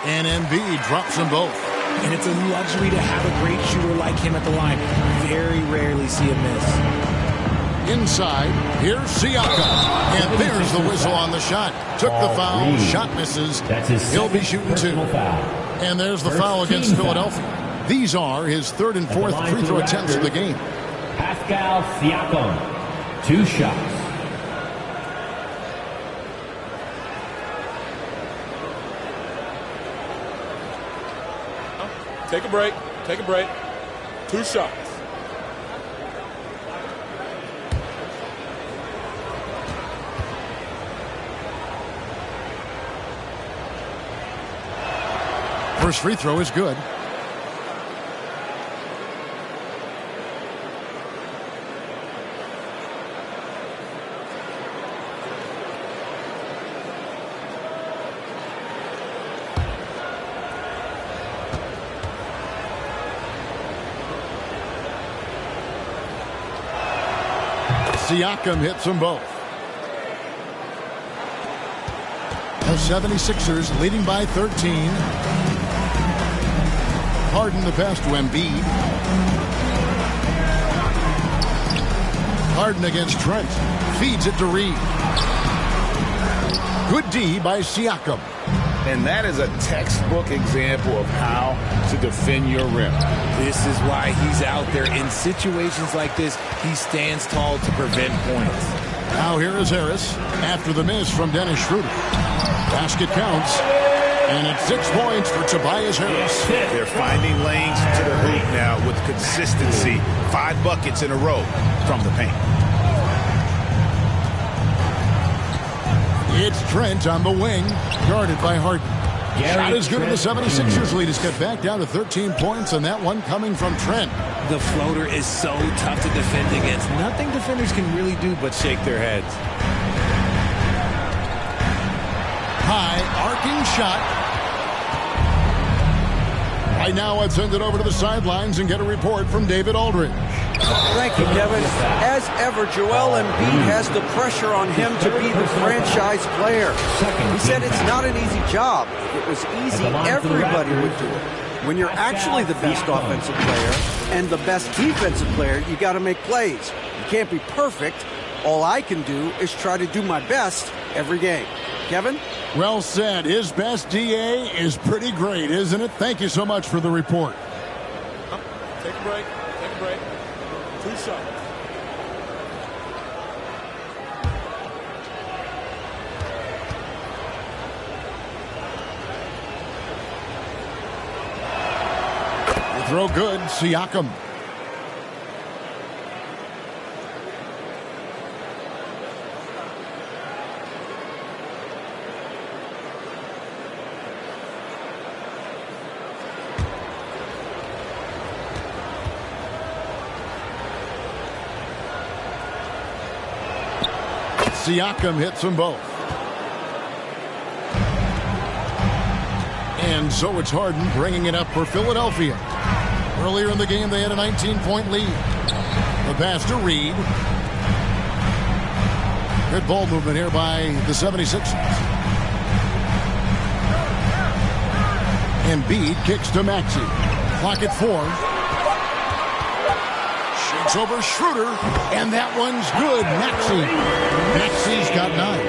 [SPEAKER 1] And Embiid drops them both.
[SPEAKER 2] And it's a luxury to have a great shooter like him at the line. Very rarely see a miss.
[SPEAKER 1] Inside, here's Siakam. And there's the whistle on the shot. Took the foul, shot misses. He'll be shooting 2. And there's the foul against Philadelphia. These are his 3rd and 4th free throw attempts of the game.
[SPEAKER 5] Pascal Siakam, 2 shots.
[SPEAKER 12] Take a break. Take a break. 2 shots.
[SPEAKER 1] First free throw is good. Siakam hits them both. The 76ers leading by 13. Harden the pass to Embiid. Harden against Trent. Feeds it to Reed. Good D by Siakam.
[SPEAKER 3] And that is a textbook example of how to defend your rim.
[SPEAKER 2] This is why he's out there. In situations like this, he stands tall to prevent points.
[SPEAKER 1] Now here is Harris after the miss from Dennis Schroeder. Basket counts. And it's 6 points for Tobias Harris.
[SPEAKER 3] They're finding lanes to the hoop now with consistency. 5 buckets in a row from the paint.
[SPEAKER 1] It's Trent on the wing, guarded by Harden. Shot is good, and the 76ers lead is cut back down to 13 points, and that one coming from Trent.
[SPEAKER 2] The floater is so tough to defend against. Nothing defenders can really do but shake their heads.
[SPEAKER 1] High, arcing shot. Right now, I'd send it over to the sidelines and get a report from David Aldridge.
[SPEAKER 8] Thank you, Kevin. As ever, Joel Embiid has the pressure on him to be the franchise player. He said it's not an easy job. If it was easy, everybody would do it. When you're actually the best offensive player and the best defensive player, you got to make plays. You can't be perfect. All I can do is try to do my best every game. Kevin?
[SPEAKER 1] Well said. His best DA is pretty great, isn't it? Thank you so much for the report.
[SPEAKER 6] Take a break. Take a break. 2 shots.
[SPEAKER 1] Throw good, Siakam. Siakam hits them both. And so it's Harden bringing it up for Philadelphia. Earlier in the game, they had a 19-point lead. The pass to Reed. Good ball movement here by the 76ers. Embiid kicks to Maxey. Clock at 4. Shakes over Schroeder, and that one's good. Maxey's got 9.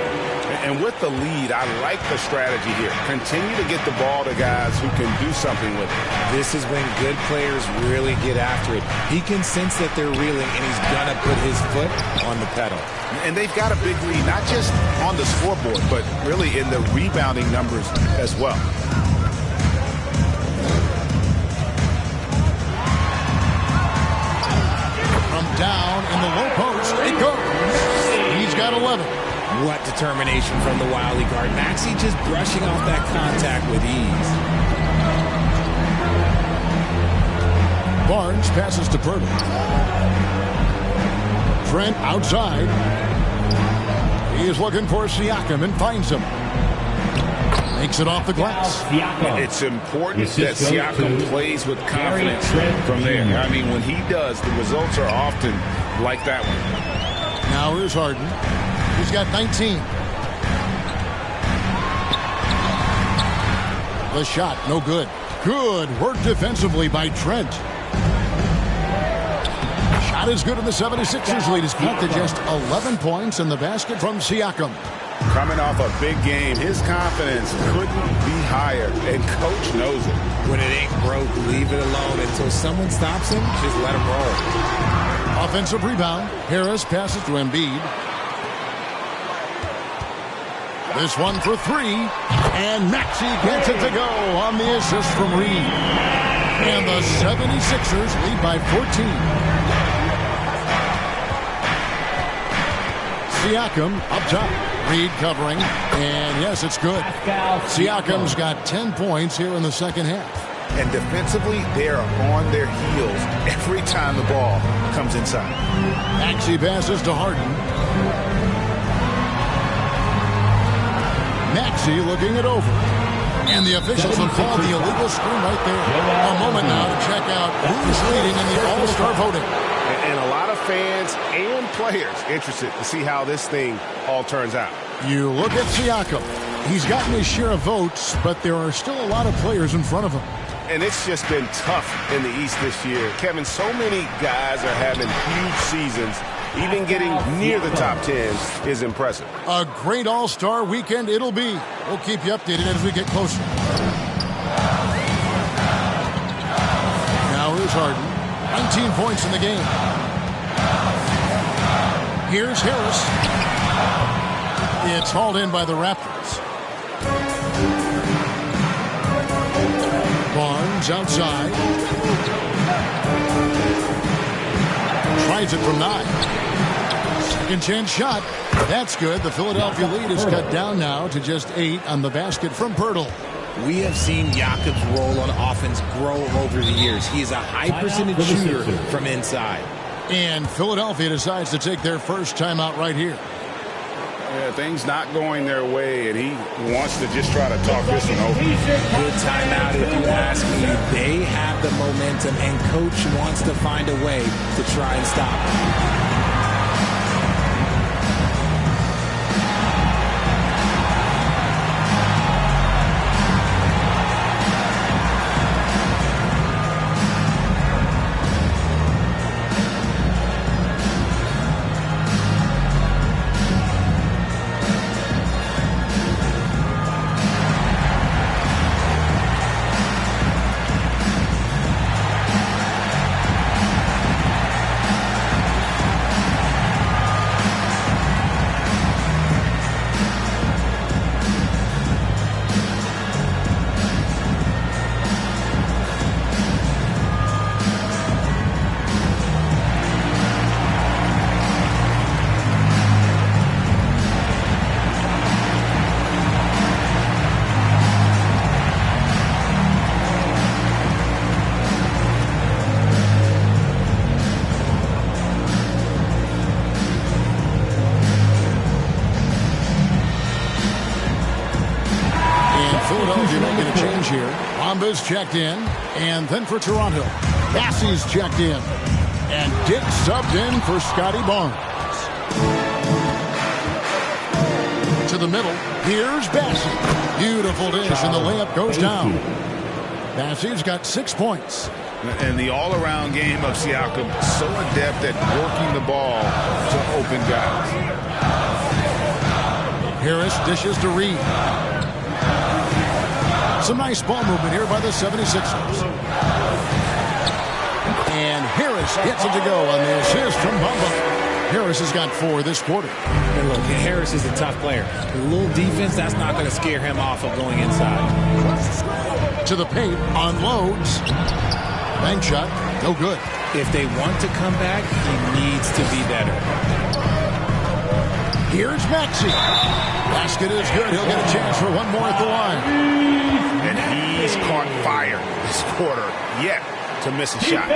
[SPEAKER 3] And with the lead, I like the strategy here. Continue to get the ball to guys who can do something with it.
[SPEAKER 2] This is when good players really get after it. He can sense that they're reeling, and he's going to put his foot on the pedal.
[SPEAKER 3] And they've got a big lead, not just on the scoreboard, but really in the rebounding numbers as well.
[SPEAKER 1] From down in the low post, it goes. He's got 11.
[SPEAKER 2] What determination from the wily guard. Maxey just brushing off that contact with ease.
[SPEAKER 1] Barnes passes to Purtle. Trent outside. He is looking for Siakam and finds him. Makes it off the glass.
[SPEAKER 3] It's important that Siakam plays with confidence from there. I mean, when he does, the results are often like that one.
[SPEAKER 1] Now here's Harden. He's got 19. The shot, no good. Good work defensively by Trent. Shot is good, and the 76ers lead is cut to just 11 points in the basket from Siakam.
[SPEAKER 3] Coming off a big game, his confidence couldn't be higher, and coach knows it.
[SPEAKER 2] When it ain't broke, leave it alone until someone stops him. Just let him roll.
[SPEAKER 1] Offensive rebound. Harris passes to Embiid. This one for 3, and Maxey gets it to go on the assist from Reed. And the 76ers lead by 14. Siakam up top. Reed covering, and yes, it's good. Siakam's got 10 points here in the second half.
[SPEAKER 3] And defensively, they are on their heels every time the ball comes inside.
[SPEAKER 1] Maxey passes to Harden. Maxey looking it over. And the officials have called the illegal screen right there. A moment now to check out who's leading in the All-Star voting.
[SPEAKER 7] And a lot of fans and players interested to see how this thing all turns out.
[SPEAKER 1] You look at Siakam. He's gotten his share of votes, but there are still a lot of players in front of him.
[SPEAKER 7] And it's just been tough in the East this year. Kevin, so many guys are having huge seasons. Even getting near the top 10 is impressive.
[SPEAKER 1] A great All-Star weekend it'll be. We'll keep you updated as we get closer. Now here's Harden. 19 points in the game. Here's Harris. It's hauled in by the Raptors. Barnes outside. Tries it from 9. Second chance shot. That's good. The Philadelphia lead is cut down now to just 8 on the basket from Pirtle.
[SPEAKER 2] We have seen Jakob's role on offense grow over the years. He is a high percentage shooter from inside.
[SPEAKER 1] And Philadelphia decides to take their first timeout right here.
[SPEAKER 3] Yeah, things not going their way, and he wants to just try to talk this one over.
[SPEAKER 2] Good timeout if you ask me. They have the momentum, and Coach wants to find a way to try and stop them.
[SPEAKER 1] Bomba's checked in, and then for Toronto, Bassey's checked in, and Dick subbed in for Scotty Barnes. To the middle, here's Bassey. Beautiful dish, and the layup goes down. Bassey's got 6 points.
[SPEAKER 3] And the all-around game of Siakam, so adept at working the ball to open guys.
[SPEAKER 1] Harris dishes to Reed. Some nice ball movement here by the 76ers. And Harris gets it to go on the assist from Bamba. Harris has got 4 this quarter.
[SPEAKER 2] And look, Harris is a tough player. A little defense, that's not going to scare him off of going inside.
[SPEAKER 1] To the paint, unloads. Bank shot, no good.
[SPEAKER 2] If they want to come back, he needs to be better.
[SPEAKER 1] Here's Maxey. Basket is good. He'll get a chance for one more at the line.
[SPEAKER 3] And he's caught fire this quarter yet to miss a shot.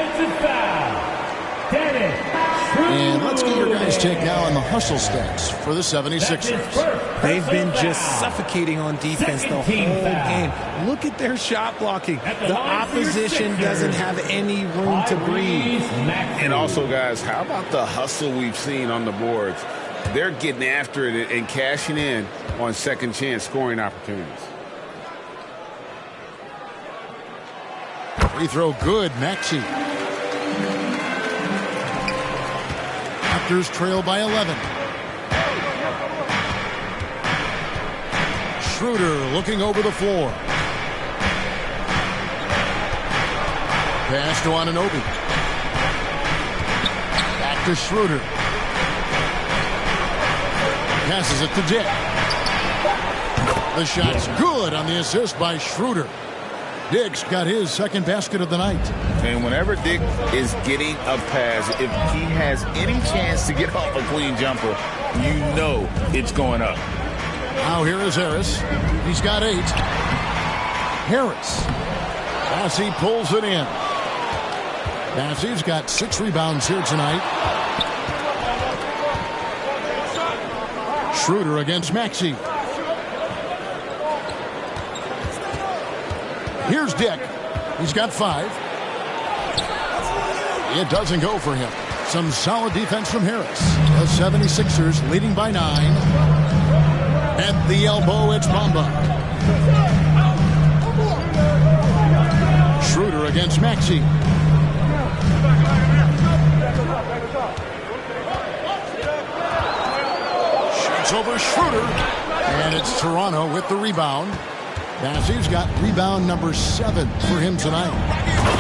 [SPEAKER 1] And let's get your guys' take now on the hustle stats for the 76ers.
[SPEAKER 2] They've been just suffocating on defense the whole game. Look at their shot blocking. The opposition doesn't have any room to breathe.
[SPEAKER 3] And also, guys, how about the hustle we've seen on the boards? They're getting after it and cashing in on second chance scoring opportunities.
[SPEAKER 1] Free throw good, Maxey. Raptors trail by 11. Schroeder looking over the floor. Pass to Anunoby. Back to Schroeder. Passes it to Dick. The shot's good on the assist by Schroeder. Dick's got his second basket of the night.
[SPEAKER 3] And whenever Dick is getting a pass, if he has any chance to get off a clean jumper, you know it's going up.
[SPEAKER 1] Now here is Harris. He's got 8. Harris. Bassey pulls it in. Bassey's got 6 rebounds here tonight. Schroeder against Maxey. Here's Dick. He's got 5. It doesn't go for him. Some solid defense from Harris. The 76ers leading by 9. At the elbow, it's Bamba. Schroeder against Maxey. Shoots over Schroeder. And it's Toronto with the rebound. Bassey's got rebound number 7 for him tonight.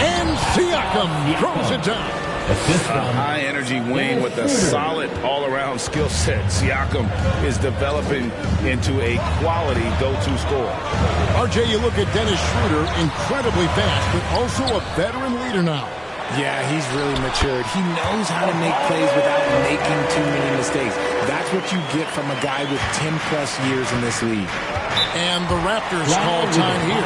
[SPEAKER 1] And Siakam throws it down.
[SPEAKER 5] Assist
[SPEAKER 3] A high-energy wing with a solid all-around skill set. Siakam is developing into a quality go-to scorer.
[SPEAKER 1] RJ, you look at Dennis Schroeder, incredibly fast, but also a veteran leader now.
[SPEAKER 2] Yeah, he's really matured. He knows how to make plays without making too many mistakes. That's what you get from a guy with 10-plus years in this league.
[SPEAKER 1] And the Raptors call time here.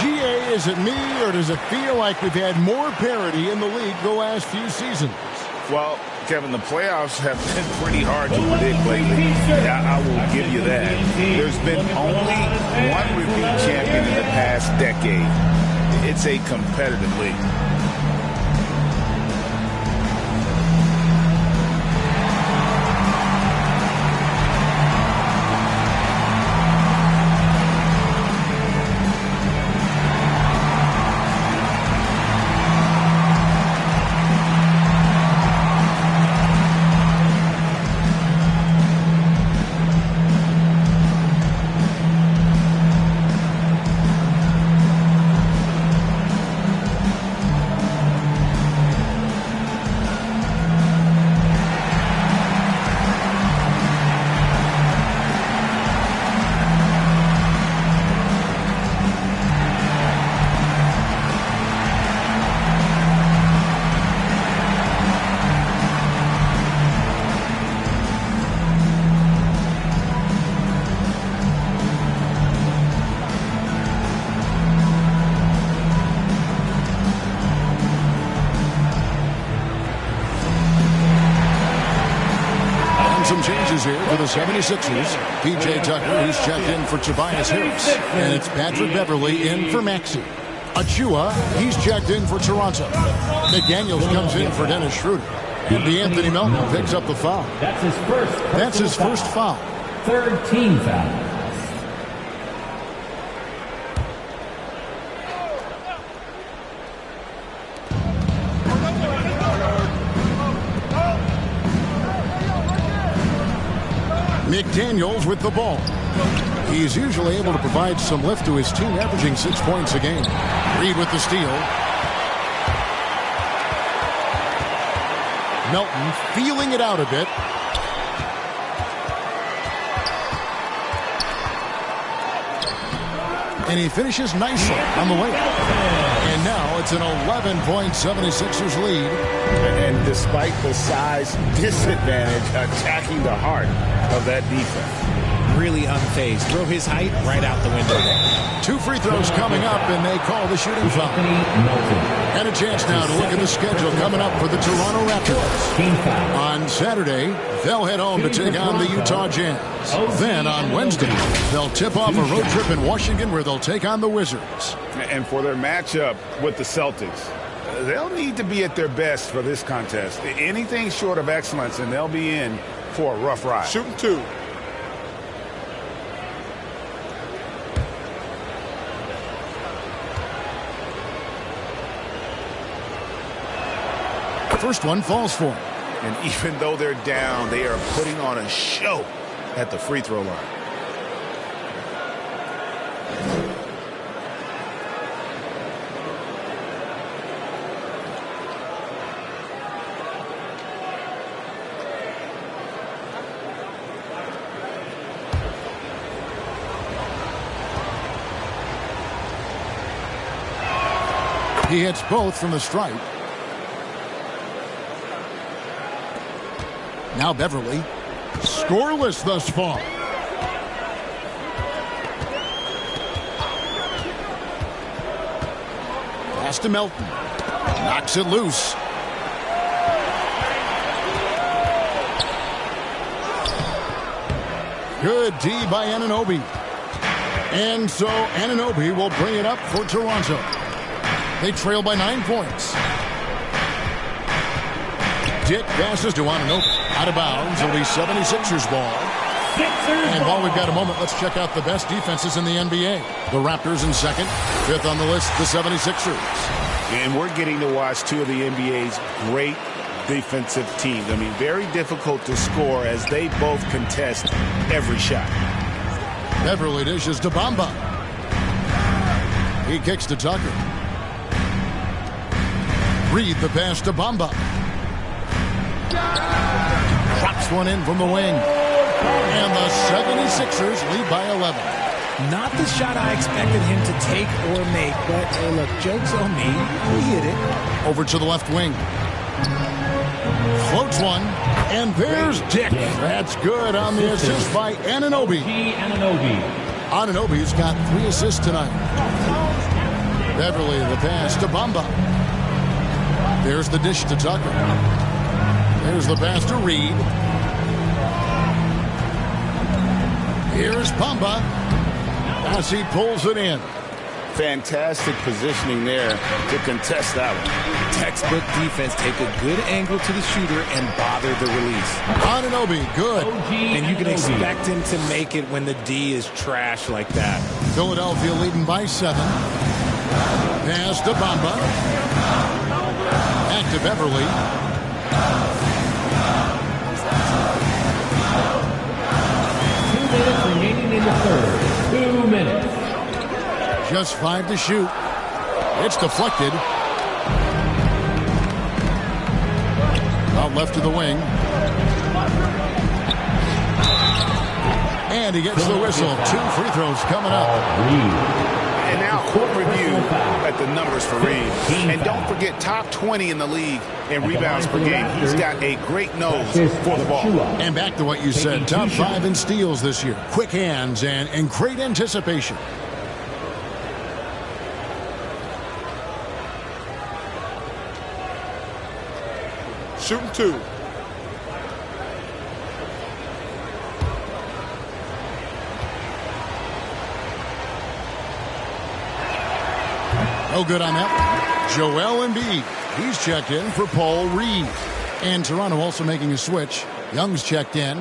[SPEAKER 1] GA, is it me, or does it feel like we've had more parity in the league the last few seasons?
[SPEAKER 3] Well, Kevin, the playoffs have been pretty hard to predict lately. I will give you that. There's been only one repeat champion in the past decade. It's a competitive league.
[SPEAKER 1] Some changes here for the 76ers. P.J. Tucker, who's checked in for Tobias Harris. And it's Patrick Beverley in for Maxey. Achua, he's checked in for Toronto. McDaniels comes in for Dennis Schroeder. And DeAnthony Melton picks up the foul.
[SPEAKER 5] That's his first
[SPEAKER 1] foul.
[SPEAKER 5] Third team foul.
[SPEAKER 1] McDaniels with the ball. He's usually able to provide some lift to his team, averaging 6 points a game. Reed with the steal. Melton feeling it out a bit. And he finishes nicely on the way. And now it's an 11-point 76ers lead.
[SPEAKER 3] And despite the size disadvantage, attacking the heart of that defense.
[SPEAKER 2] Really unfazed. Throw his height right out the window.
[SPEAKER 1] 2 free throws coming up, and they call the shooting foul. And a chance now to look at the schedule coming up for the Toronto Raptors. On Saturday, they'll head home to take on the Utah Jazz. Then on Wednesday, they'll tip off a road trip in Washington where they'll take on the Wizards.
[SPEAKER 3] And for their matchup with the Celtics, they'll need to be at their best for this contest. Anything short of excellence, and they'll be in for a rough ride.
[SPEAKER 6] Shooting 2.
[SPEAKER 1] First one falls for him.
[SPEAKER 3] And even though they're down, they are putting on a show at the free throw line.
[SPEAKER 1] He hits both from the stripe. Now Beverley, scoreless thus far. Pass to Melton. Knocks it loose. Good D by Anunoby. And so Anunoby will bring it up for Toronto. They trail by 9 points. Dick passes to Anunoby. Out of bounds. It'll be 76ers ball. And while we've got a moment, let's check out the best defenses in the NBA. The Raptors in second. 5th on the list, the 76ers.
[SPEAKER 3] And we're getting to watch 2 of the NBA's great defensive teams. I mean, very difficult to score as they both contest every shot.
[SPEAKER 1] Beverley dishes to Bamba. He kicks to Tucker. Reed the pass to Bamba. Drops one in from the wing. And the 76ers lead by 11.
[SPEAKER 2] Not the shot I expected him to take or make, but hey, look, joke's on me. He hit it.
[SPEAKER 1] Over to the left wing. Floats one. And there's Dick. That's good on the assist by Anunoby. Anunoby's got 3 assists tonight. Beverly, the pass to Bamba. There's the dish to Tucker. There's the pass to Reed. Here's Bamba as he pulls it in.
[SPEAKER 3] Fantastic positioning there to contest that one.
[SPEAKER 2] Textbook defense. Take a good angle to the shooter and bother the release.
[SPEAKER 1] Anunoby, good.
[SPEAKER 2] And you can expect him to make it when the D is trash like that.
[SPEAKER 1] Philadelphia leading by 7. Pass to Bamba. Back to Beverly.
[SPEAKER 5] 2 minutes remaining in the third. 2 minutes.
[SPEAKER 1] Just 5 to shoot. It's deflected. Out left to the wing. And he gets the whistle. 2 free throws coming up.
[SPEAKER 3] And now quick review at the numbers for Reed. And don't forget, top 20 in the league in rebounds per game. He's got a great nose for the ball.
[SPEAKER 1] And back to what you said, top 5 in steals this year. Quick hands and great anticipation.
[SPEAKER 6] Shooting 2.
[SPEAKER 1] No good on that. Joel Embiid. He's checked in for Paul Reed. And Toronto also making a switch. Young's checked in.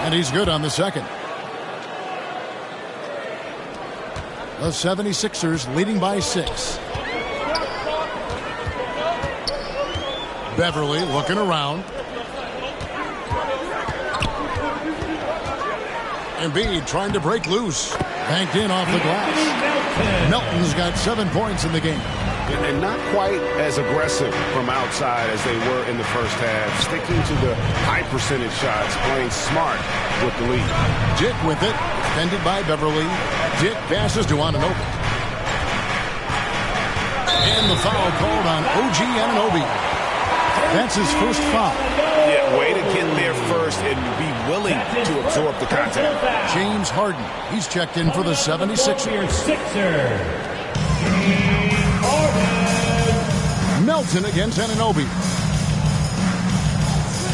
[SPEAKER 1] And he's good on the second. The 76ers leading by 6. Beverly looking around. Embiid trying to break loose. Banked in off the glass. Melton's got 7 points in the game.
[SPEAKER 3] And not quite as aggressive from outside as they were in the first half. Sticking to the high percentage shots, playing smart with the lead.
[SPEAKER 1] Dick with it. Defended by Beverly. Dick passes to Anunoby. And the foul called on OG Anunoby. That's his first foul.
[SPEAKER 3] Yeah, way to get there first and be willing to absorb the contact.
[SPEAKER 1] James Harden. He's checked in for the 76ers. Melton against Anunoby.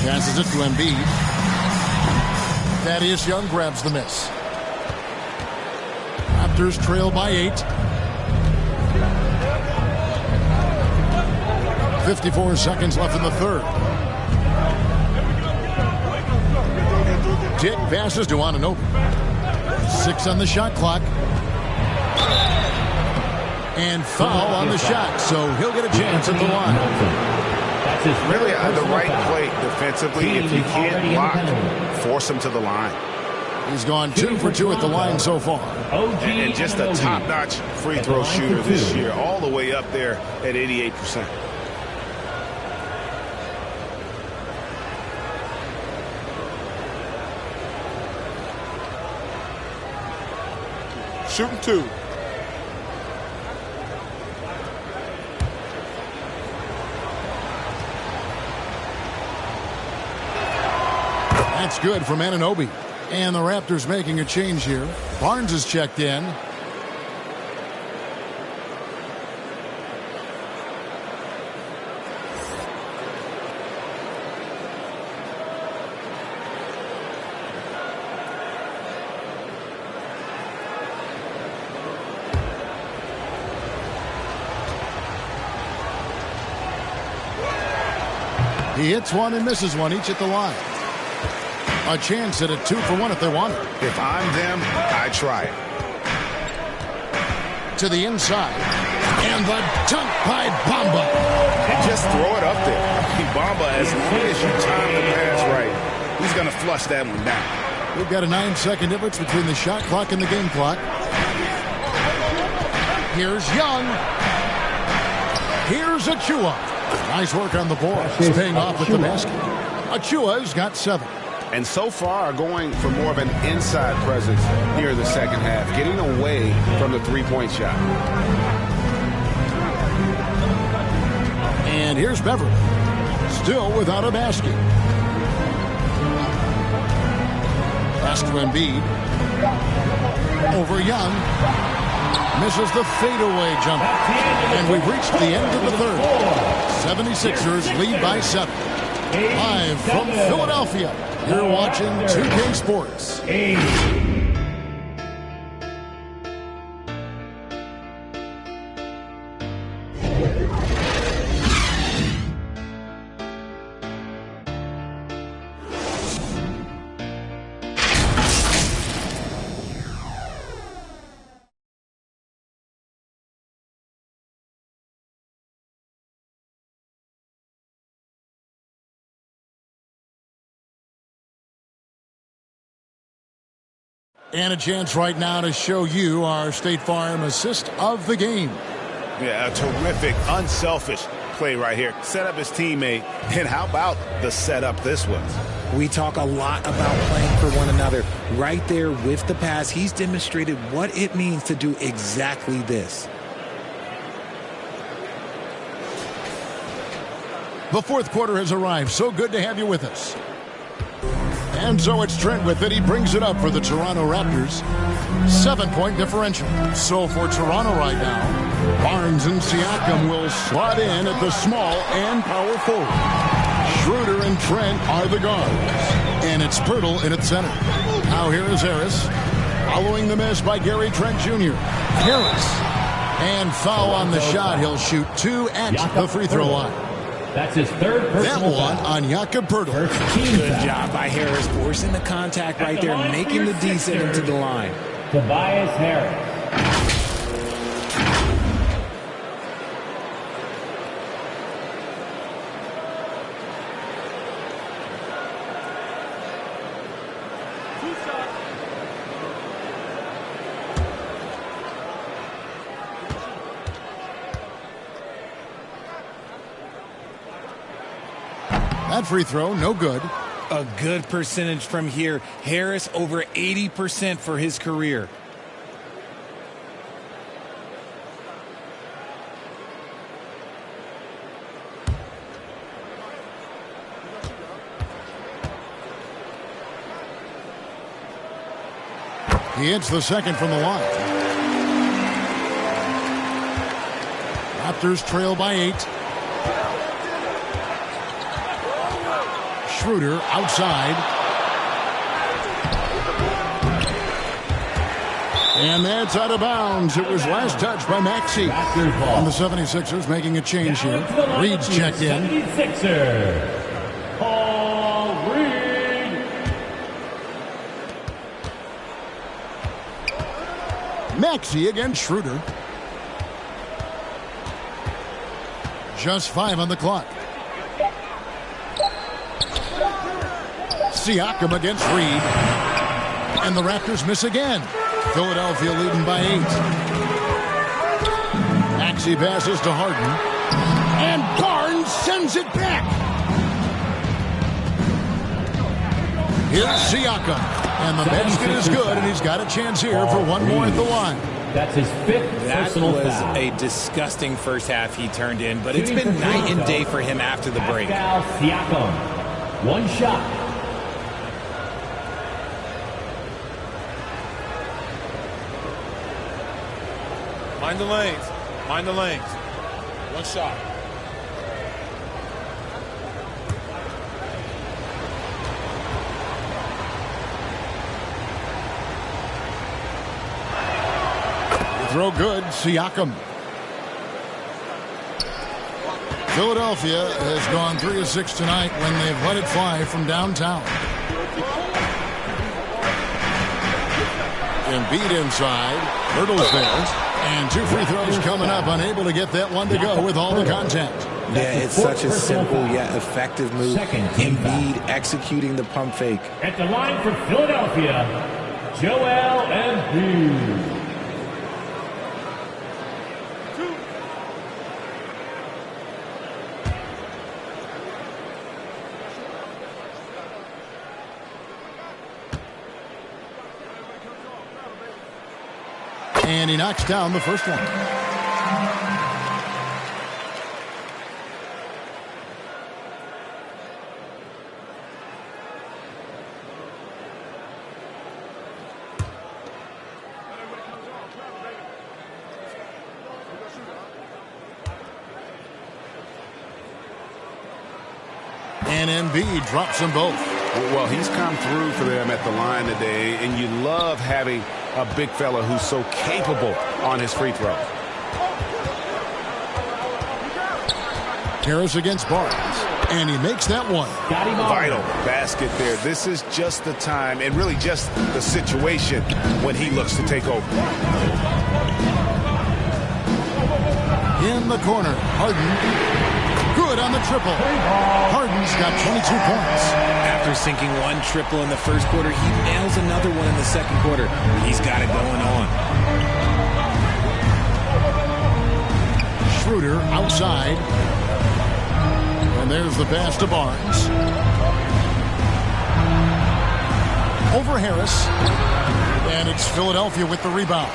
[SPEAKER 1] Passes it to Embiid. Thaddeus Young grabs the miss. Raptors trail by 8. 54 seconds left in the third. Dick passes to Anunoby. 6 on the shot clock. And foul on the shot, so he'll get a chance at the line.
[SPEAKER 3] Really the right play defensively. If you can't block, force him to the line.
[SPEAKER 1] He's gone 2 for 2 at the line so far.
[SPEAKER 3] And just a top-notch free throw shooter this year, all the way up there at 88%.
[SPEAKER 6] Shooting 2.
[SPEAKER 1] That's good from Anunoby. And the Raptors making a change here. Barnes is checked in. He hits one and misses one, each at the line. A chance at a 2 for 1 if they want it.
[SPEAKER 3] If I'm them, I try it.
[SPEAKER 1] To the inside. And the dunk by Bamba.
[SPEAKER 3] Just throw it up there. Bamba, as long as you time the pass right, he's going to flush that one down.
[SPEAKER 1] We've got a 9-second difference between the shot clock and the game clock. Here's Young. Here's Achua. Nice work on the board. He's paying off with the basket. Achua's got 7.
[SPEAKER 3] And so far going for more of an inside presence here in the second half, getting away from the three-point shot.
[SPEAKER 1] And here's Beverly, still without a basket. Pass to Embiid. Over Young. Misses the fadeaway jumper. And we've reached the end of the third. 76ers lead by 7. Live from Philadelphia, you're watching 2K Sports. And a chance right now to show you our State Farm assist of the game.
[SPEAKER 3] Yeah, a terrific, unselfish play right here. Set up his teammate. And how about the setup this was?
[SPEAKER 2] We talk a lot about playing for one another. Right there with the pass, he's demonstrated what it means to do exactly this.
[SPEAKER 1] The fourth quarter has arrived. So good to have you with us. And so it's Trent with it. He brings it up for the Toronto Raptors. 7-point differential. So for Toronto right now, Barnes and Siakam will slot in at the small and power forward. Schroeder and Trent are the guards. And it's Pirtle in at center. Now here is Harris. Following the miss by Gary Trent Jr. Harris. And foul on the shot. He'll shoot 2 at the free throw line.
[SPEAKER 5] That's his third personal
[SPEAKER 1] foul. That one on Jakob Pirtle.
[SPEAKER 2] Good job by Harris, forcing the contact right there, making the descent into the line.
[SPEAKER 5] Tobias Harris.
[SPEAKER 1] That free throw, no good.
[SPEAKER 2] A good percentage from here. Harris over 80% for his career.
[SPEAKER 1] He hits the second from the line. Raptors trail by 8. Schroeder outside. And that's out of bounds. It was last touched by Maxey. And the 76ers making a change here. Reed's checked in.
[SPEAKER 5] 76er. Paul Reed.
[SPEAKER 1] Maxey against Schroeder. Just 5 on the clock. Siakam against Reed. And the Raptors miss again. Philadelphia leading by 8. Maxey passes to Harden. And Barnes sends it back. Here's Siakam. And the basket is good, and he's got a chance here for one more at the line.
[SPEAKER 5] That's his 5th personal foul.
[SPEAKER 2] That was a disgusting first half he turned in, but it's been night and day for him after the break.
[SPEAKER 5] Siakam. One shot.
[SPEAKER 6] Mind the lanes. Mind the lanes. One shot.
[SPEAKER 1] Throw good, Siakam. Philadelphia has gone 3 of 6 tonight when they've let it fly from downtown. Embiid inside. Pirtle's there. And 2 free throws coming up. Unable to get that one to go with all the contact.
[SPEAKER 2] Yeah, it's such a simple yet effective move. Embiid executing the pump fake.
[SPEAKER 5] At the line for Philadelphia, Joel Embiid.
[SPEAKER 1] And he knocks down the first one. And Embiid drops them both.
[SPEAKER 3] Well, he's come through for them at the line today, and you love having a big fella who's so capable on his free throws.
[SPEAKER 1] Harris against Barnes, and he makes that one.
[SPEAKER 3] Vital basket there. This is just the time, and really just the situation when he looks to take over.
[SPEAKER 1] In the corner, Harden. Good on the triple. Harden's got 22 points.
[SPEAKER 2] After sinking one triple in the first quarter, he nails another one in the second quarter. He's got it going on.
[SPEAKER 1] Schroeder outside. And there's the pass to Barnes. Over Harris. And it's Philadelphia with the rebound.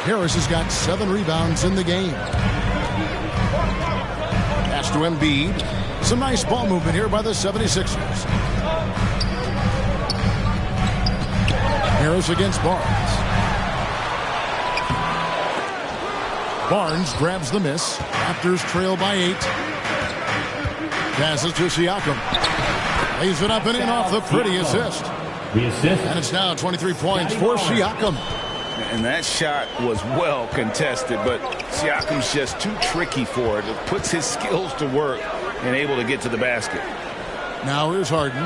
[SPEAKER 1] Harris has got 7 rebounds in the game. Pass to Embiid. Some nice ball movement here by the 76ers. Harris against Barnes. Barnes grabs the miss. Raptors trail by 8. Passes to Siakam. Lays it up and in off the pretty assist.
[SPEAKER 5] The assist.
[SPEAKER 1] And it's now 23 points for Siakam.
[SPEAKER 3] And that shot was well contested, but Siakam's just too tricky for it. It puts his skills to work and able to get to the basket.
[SPEAKER 1] Now here's Harden.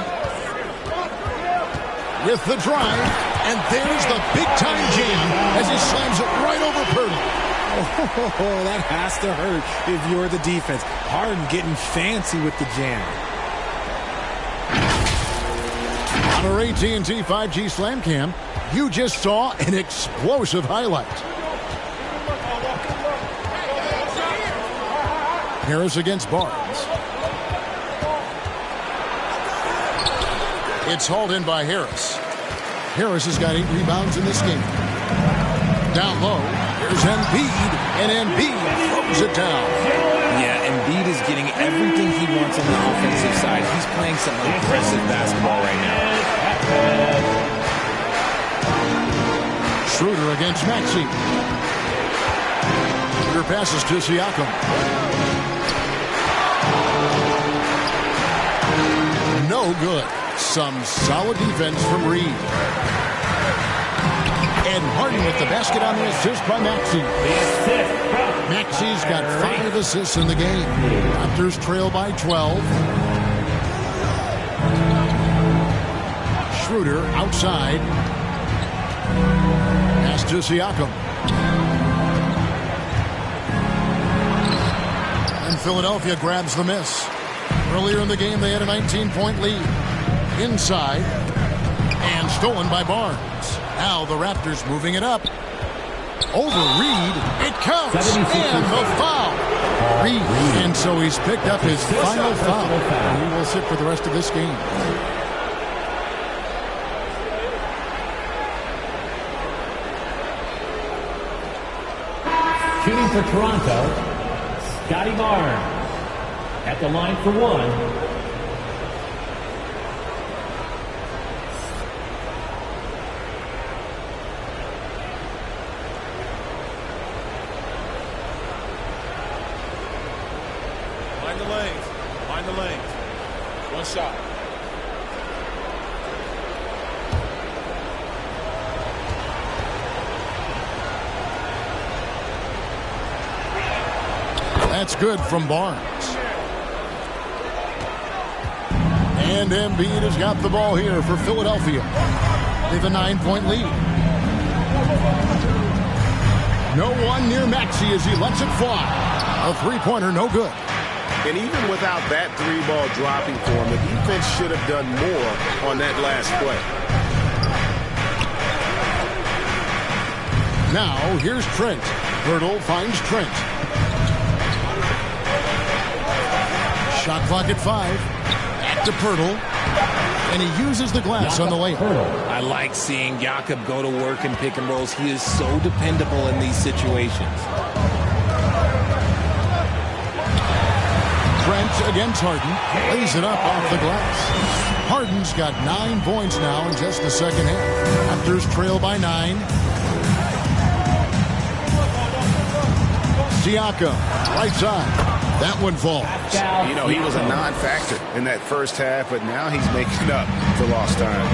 [SPEAKER 1] With the drive, and there's the big-time jam as he slams it right over Purdy.
[SPEAKER 2] Oh, that has to hurt if you're the defense. Harden getting fancy with the jam.
[SPEAKER 1] On our AT&T 5G Slam Cam, you just saw an explosive highlight. Harris against Barnes. It's hauled in by Harris. Harris has got 8 rebounds in this game. Down low, here's Embiid, and Embiid throws it down.
[SPEAKER 2] Yeah, Embiid is getting everything he wants on the offensive side. He's playing some impressive basketball right now.
[SPEAKER 1] Schroeder against Maxey. Schroeder passes to Siakam. No good. Some solid defense from Reed. And Harden with the basket on the assist by Maxey. Maxey's got 5 assists in the game. Raptors trail by 12. Schroeder outside. Pass to Siakam. And Philadelphia grabs the miss. Earlier in the game, they had a 19-point lead. Inside. And stolen by Barnes. Now the Raptors moving it up. Over Reed. It counts. And the foul. Reed. And so he's picked up his final foul. He will sit for the rest of this game.
[SPEAKER 5] Shooting for Toronto, Scotty Barnes. At the line for 1.
[SPEAKER 12] Find the lanes. One shot.
[SPEAKER 1] That's good from Barnes. And Embiid has got the ball here for Philadelphia. They have a 9-point lead. No one near Maxey as he lets it fly. A 3-pointer, no good.
[SPEAKER 7] And even without that 3-ball dropping for him, the defense should have done more on that last play.
[SPEAKER 1] Now, here's Trent. Hurdle finds Trent. Shot clock at 5. Back to Pirtle. And he uses the glass on the layup.
[SPEAKER 2] I like seeing Jakob go to work in pick and rolls. He is so dependable in these situations.
[SPEAKER 1] Trent against Harden. Lays it up off the glass. Harden's got 9 points now in just the second half. Raptors trail by 9. Siakam, right side. That one falls.
[SPEAKER 3] You know, he was a non-factor in that first half, but now he's making up for lost time.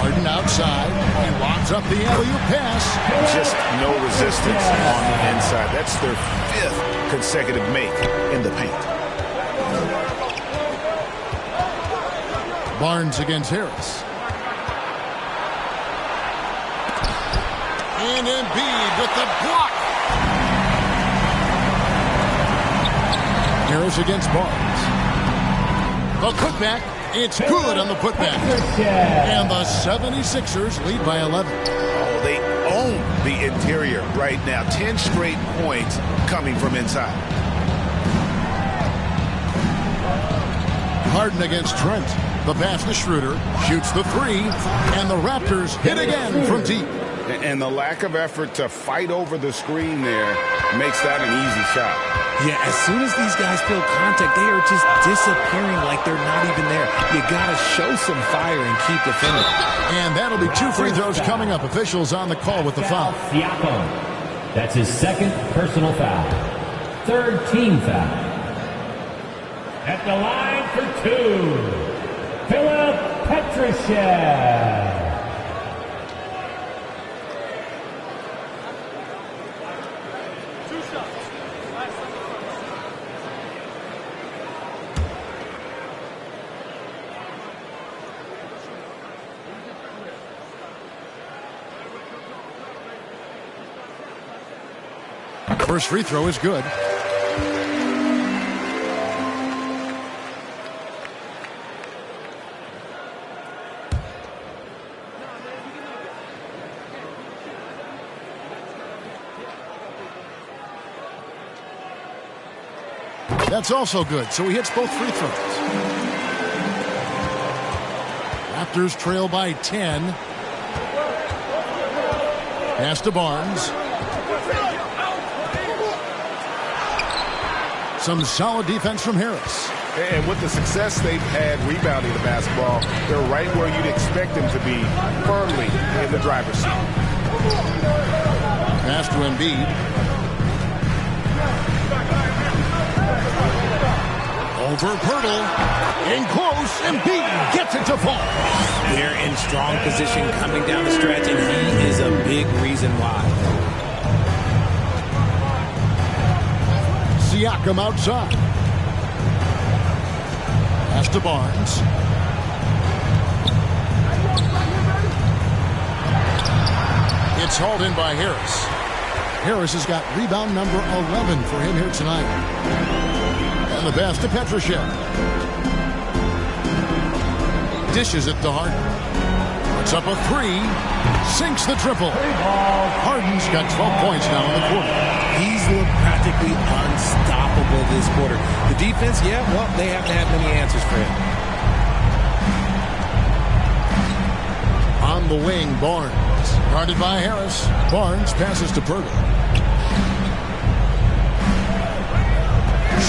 [SPEAKER 1] Harden outside. He locks up the alley-oop pass.
[SPEAKER 3] Just no resistance on the inside. That's their 5th consecutive make in the paint.
[SPEAKER 1] Barnes against Harris. And Embiid with the block. Harris against Barnes. The putback. It's good on the putback. And the 76ers lead by 11.
[SPEAKER 3] Oh, they own the interior right now. 10 straight points coming from inside.
[SPEAKER 1] Harden against Trent. The pass to Schroeder. Shoots the 3. And the Raptors hit again from deep.
[SPEAKER 3] And the lack of effort to fight over the screen there makes that an easy shot.
[SPEAKER 2] Yeah, as soon as these guys feel contact, they are just disappearing like they're not even there. You got to show some fire and keep defending.
[SPEAKER 1] And that'll be 2 free throws coming up. Officials on the call with the foul.
[SPEAKER 5] Siakam. That's his 2nd personal foul. 3rd team foul. At the line for 2, Philip Petrusev.
[SPEAKER 1] First free throw is good. That's also good, so he hits both free throws. Raptors trail by 10. Pass to Barnes. Some solid defense from Harris.
[SPEAKER 3] And with the success they've had rebounding the basketball, they're right where you'd expect them to be, firmly in the driver's seat.
[SPEAKER 1] Pass to Embiid. Over Pirtle. In close. Embiid gets it to fall.
[SPEAKER 2] They're in strong position coming down the stretch, and he is a big reason why.
[SPEAKER 1] Siakam outside. Pass to Barnes. It's hauled in by Harris. Harris has got rebound number 11 for him here tonight. And the pass to Petrusev. Dishes it to Harden. Puts up a 3. Sinks the triple. Harden's got 12 points now in the quarter.
[SPEAKER 2] He's looked practically unstoppable this quarter. The defense, yeah, well, they haven't had many answers for him.
[SPEAKER 1] On the wing, Barnes. Guarded by Harris. Barnes passes to Pirtle.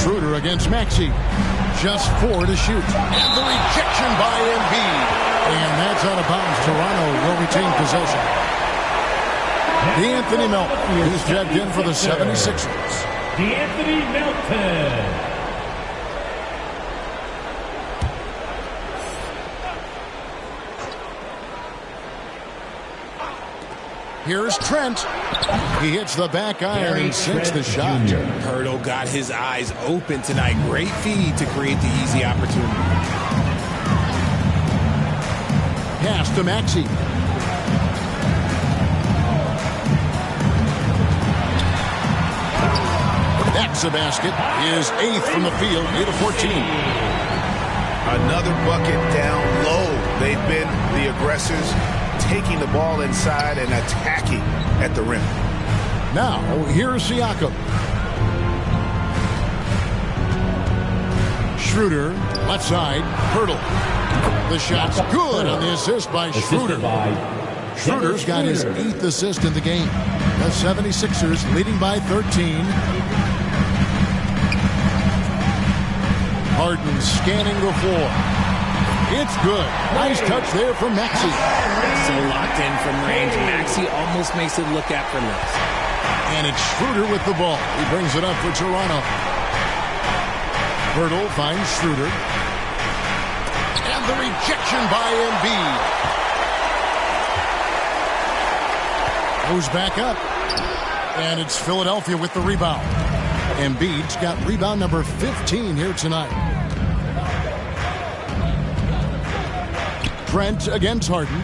[SPEAKER 1] Schroeder against Maxey. Just 4 to shoot. And the rejection by Embiid. And that's out of bounds. Toronto will retain possession. DeAnthony Melton is checked in for the 76ers.
[SPEAKER 5] DeAnthony Melton.
[SPEAKER 1] Here's Trent. He hits the back iron and sinks the shot.
[SPEAKER 2] Pirtle got his eyes open tonight. Great feed to create the easy opportunity.
[SPEAKER 1] Pass to Maxey. That's a basket. His 8th from the field, 8 of 14.
[SPEAKER 3] Another bucket down low. They've been the aggressors, taking the ball inside and attacking at the rim.
[SPEAKER 1] Now, here's Siakam. Schroeder, left side, Hurdle. The shot's good on the assist by Schroeder. Schroeder's got his 8th assist in the game. The 76ers leading by 13. Harden scanning the floor. It's good. Nice touch there from Maxey.
[SPEAKER 2] So locked in from range. Maxey almost makes it look effortless.
[SPEAKER 1] And it's Schroeder with the ball. He brings it up for Toronto. Hurdle finds Schroeder. And the rejection by Embiid. Goes back up. And it's Philadelphia with the rebound. Embiid's got rebound number 15 here tonight. Trent against Harden.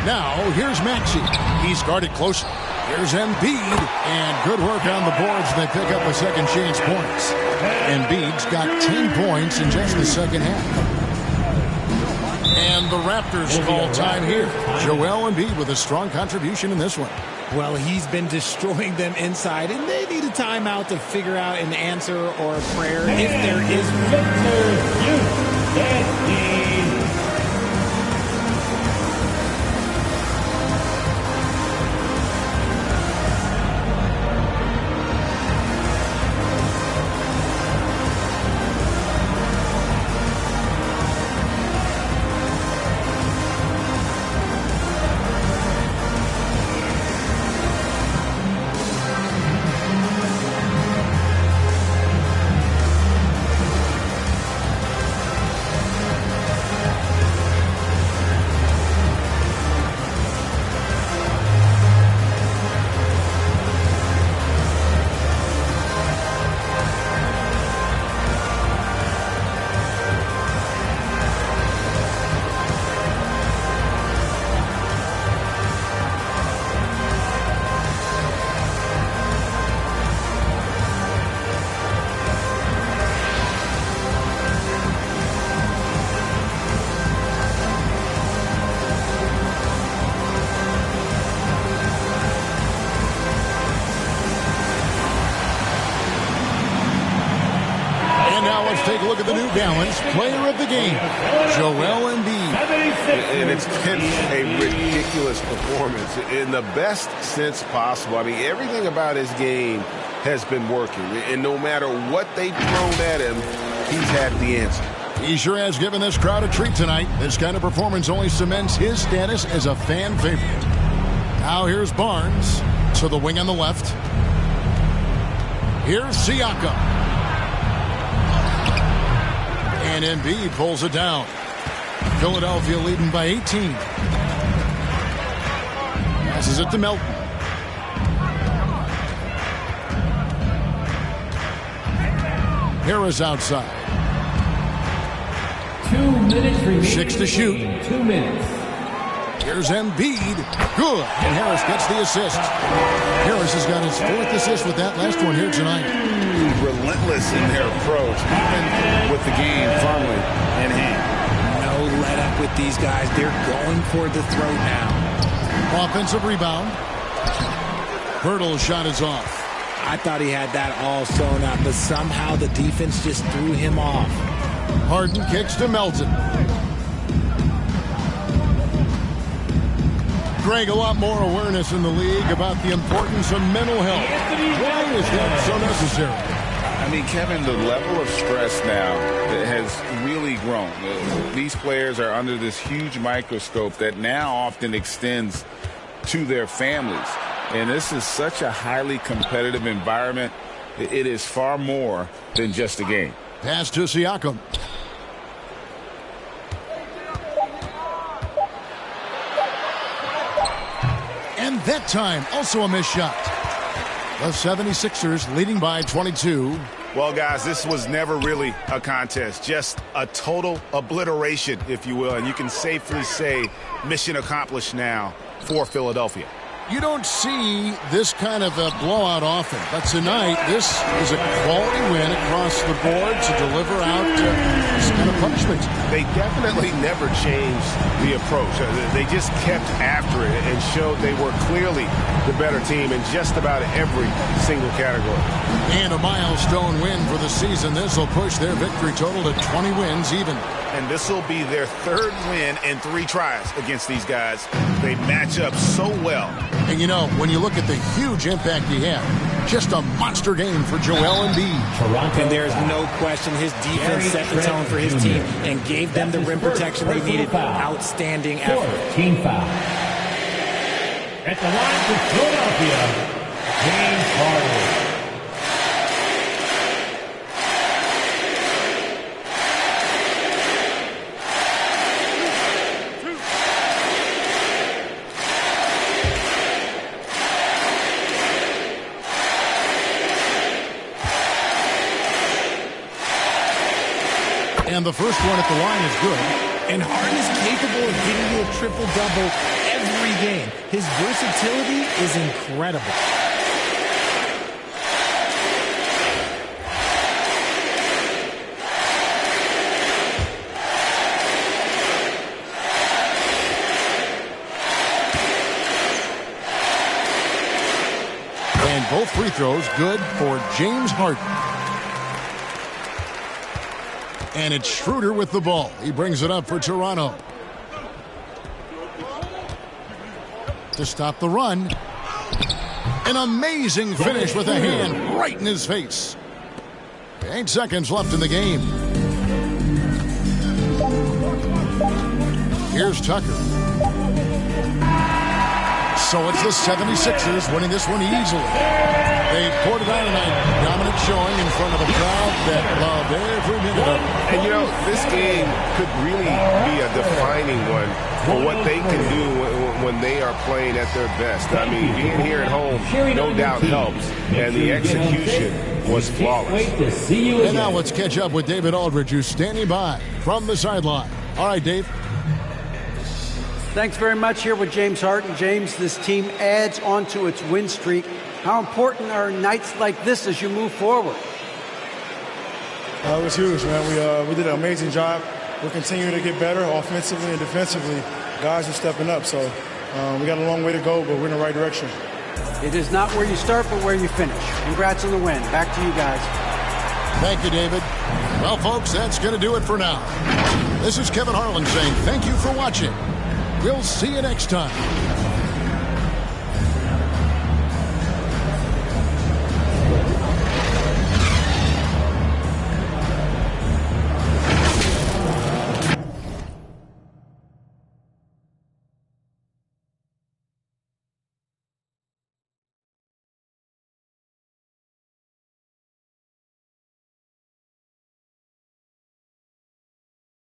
[SPEAKER 1] Now, here's Maxey. He's guarded closely. Here's Embiid. And good work on the boards. They pick up a second chance points. Embiid's got 10 points in just the second half. And the Raptors call time here. Joel Embiid with a strong contribution in this one.
[SPEAKER 2] Well, he's been destroying them inside, and they need a timeout to figure out an answer or a prayer if there is one.
[SPEAKER 1] Take a look at the New Balance player of the game, Joel Embiid.
[SPEAKER 7] And it's been a ridiculous performance in the best sense possible. I mean, everything about his game has been working. And no matter what they've thrown at him, he's had the answer.
[SPEAKER 1] He sure has given this crowd a treat tonight. This kind of performance only cements his status as a fan favorite. Now here's Barnes to the wing on the left. Here's Siakam. And Embiid pulls it down. Philadelphia leading by 18. Passes it to Melton. Harris outside.
[SPEAKER 5] 2 minutes remaining.
[SPEAKER 1] 6 to shoot.
[SPEAKER 5] 2 minutes.
[SPEAKER 1] Here's Embiid. Good. And Harris gets the assist. Harris has got his 4th assist with that last one here tonight.
[SPEAKER 4] Relentless in their approach, even with the game firmly in hand.
[SPEAKER 2] No let up with these guys. They're going for the throat now.
[SPEAKER 1] Offensive rebound. Hurdle's shot is off.
[SPEAKER 2] I thought he had that all sewn up, but somehow the defense just threw him off.
[SPEAKER 1] Harden kicks to Melton. Greg, a lot more awareness in the league about the importance of mental health. Why is that so necessary?
[SPEAKER 4] I mean, Kevin, the level of stress now has really grown. These players are under this huge microscope that now often extends to their families. And this is such a highly competitive environment. It is far more than just a game.
[SPEAKER 1] Pass to Siakam. And that time, also a missed shot. The 76ers leading by 22.
[SPEAKER 3] Well, guys, this was never really a contest, just a total obliteration, if you will. And you can safely say mission accomplished now for Philadelphia.
[SPEAKER 1] you don't see this kind of a blowout often. But tonight, this is a quality win across the board to deliver out this kind of punishment.
[SPEAKER 7] They definitely never changed the approach. They just kept after it and showed they were clearly the better team in just about every single category.
[SPEAKER 1] And a milestone win for the season. This will push their victory total to 20 wins even.
[SPEAKER 3] And this will be their third win in 3 tries against these guys. They match up so well.
[SPEAKER 1] And you know, when you look at the huge impact he had, just a monster game for Joel Embiid.
[SPEAKER 2] And there's no question his defense set the tone for his team and gave them the rim protection they needed. Outstanding effort.
[SPEAKER 5] Team foul. At the line for Philadelphia, James Harden.
[SPEAKER 1] And the first one at the line is good.
[SPEAKER 2] And Harden is capable of getting you a triple-double every game. His versatility is incredible.
[SPEAKER 1] And both free throws good for James Harden. And it's Schroeder with the ball. He brings it up for Toronto. To stop the run. An amazing finish with a hand right in his face. 8 seconds left in the game. Here's Tucker. So it's the 76ers winning this one easily. They poured it on tonight. Dominant showing in front of a crowd that loved every minute of it.
[SPEAKER 7] And, you know, this game could really be a defining one for what they can do when they are playing at their best. I mean, being here at home no doubt helps, and the execution was flawless.
[SPEAKER 1] And now let's catch up with David Aldridge, who's standing by from the sideline. All right, Dave.
[SPEAKER 8] Thanks very much. Here with James Harden. James, this team adds onto its win streak. How important are nights like this as you move forward?
[SPEAKER 6] It was huge, man. We did an amazing job. We're continuing to get better offensively and defensively. Guys are stepping up, so we got a long way to go, but we're in the right direction.
[SPEAKER 8] It is not where you start, but where you finish. Congrats on the win. Back to you guys.
[SPEAKER 1] Thank you, David. Well, folks, that's going to do it for now. This is Kevin Harlan saying thank you for watching. We'll see you next time.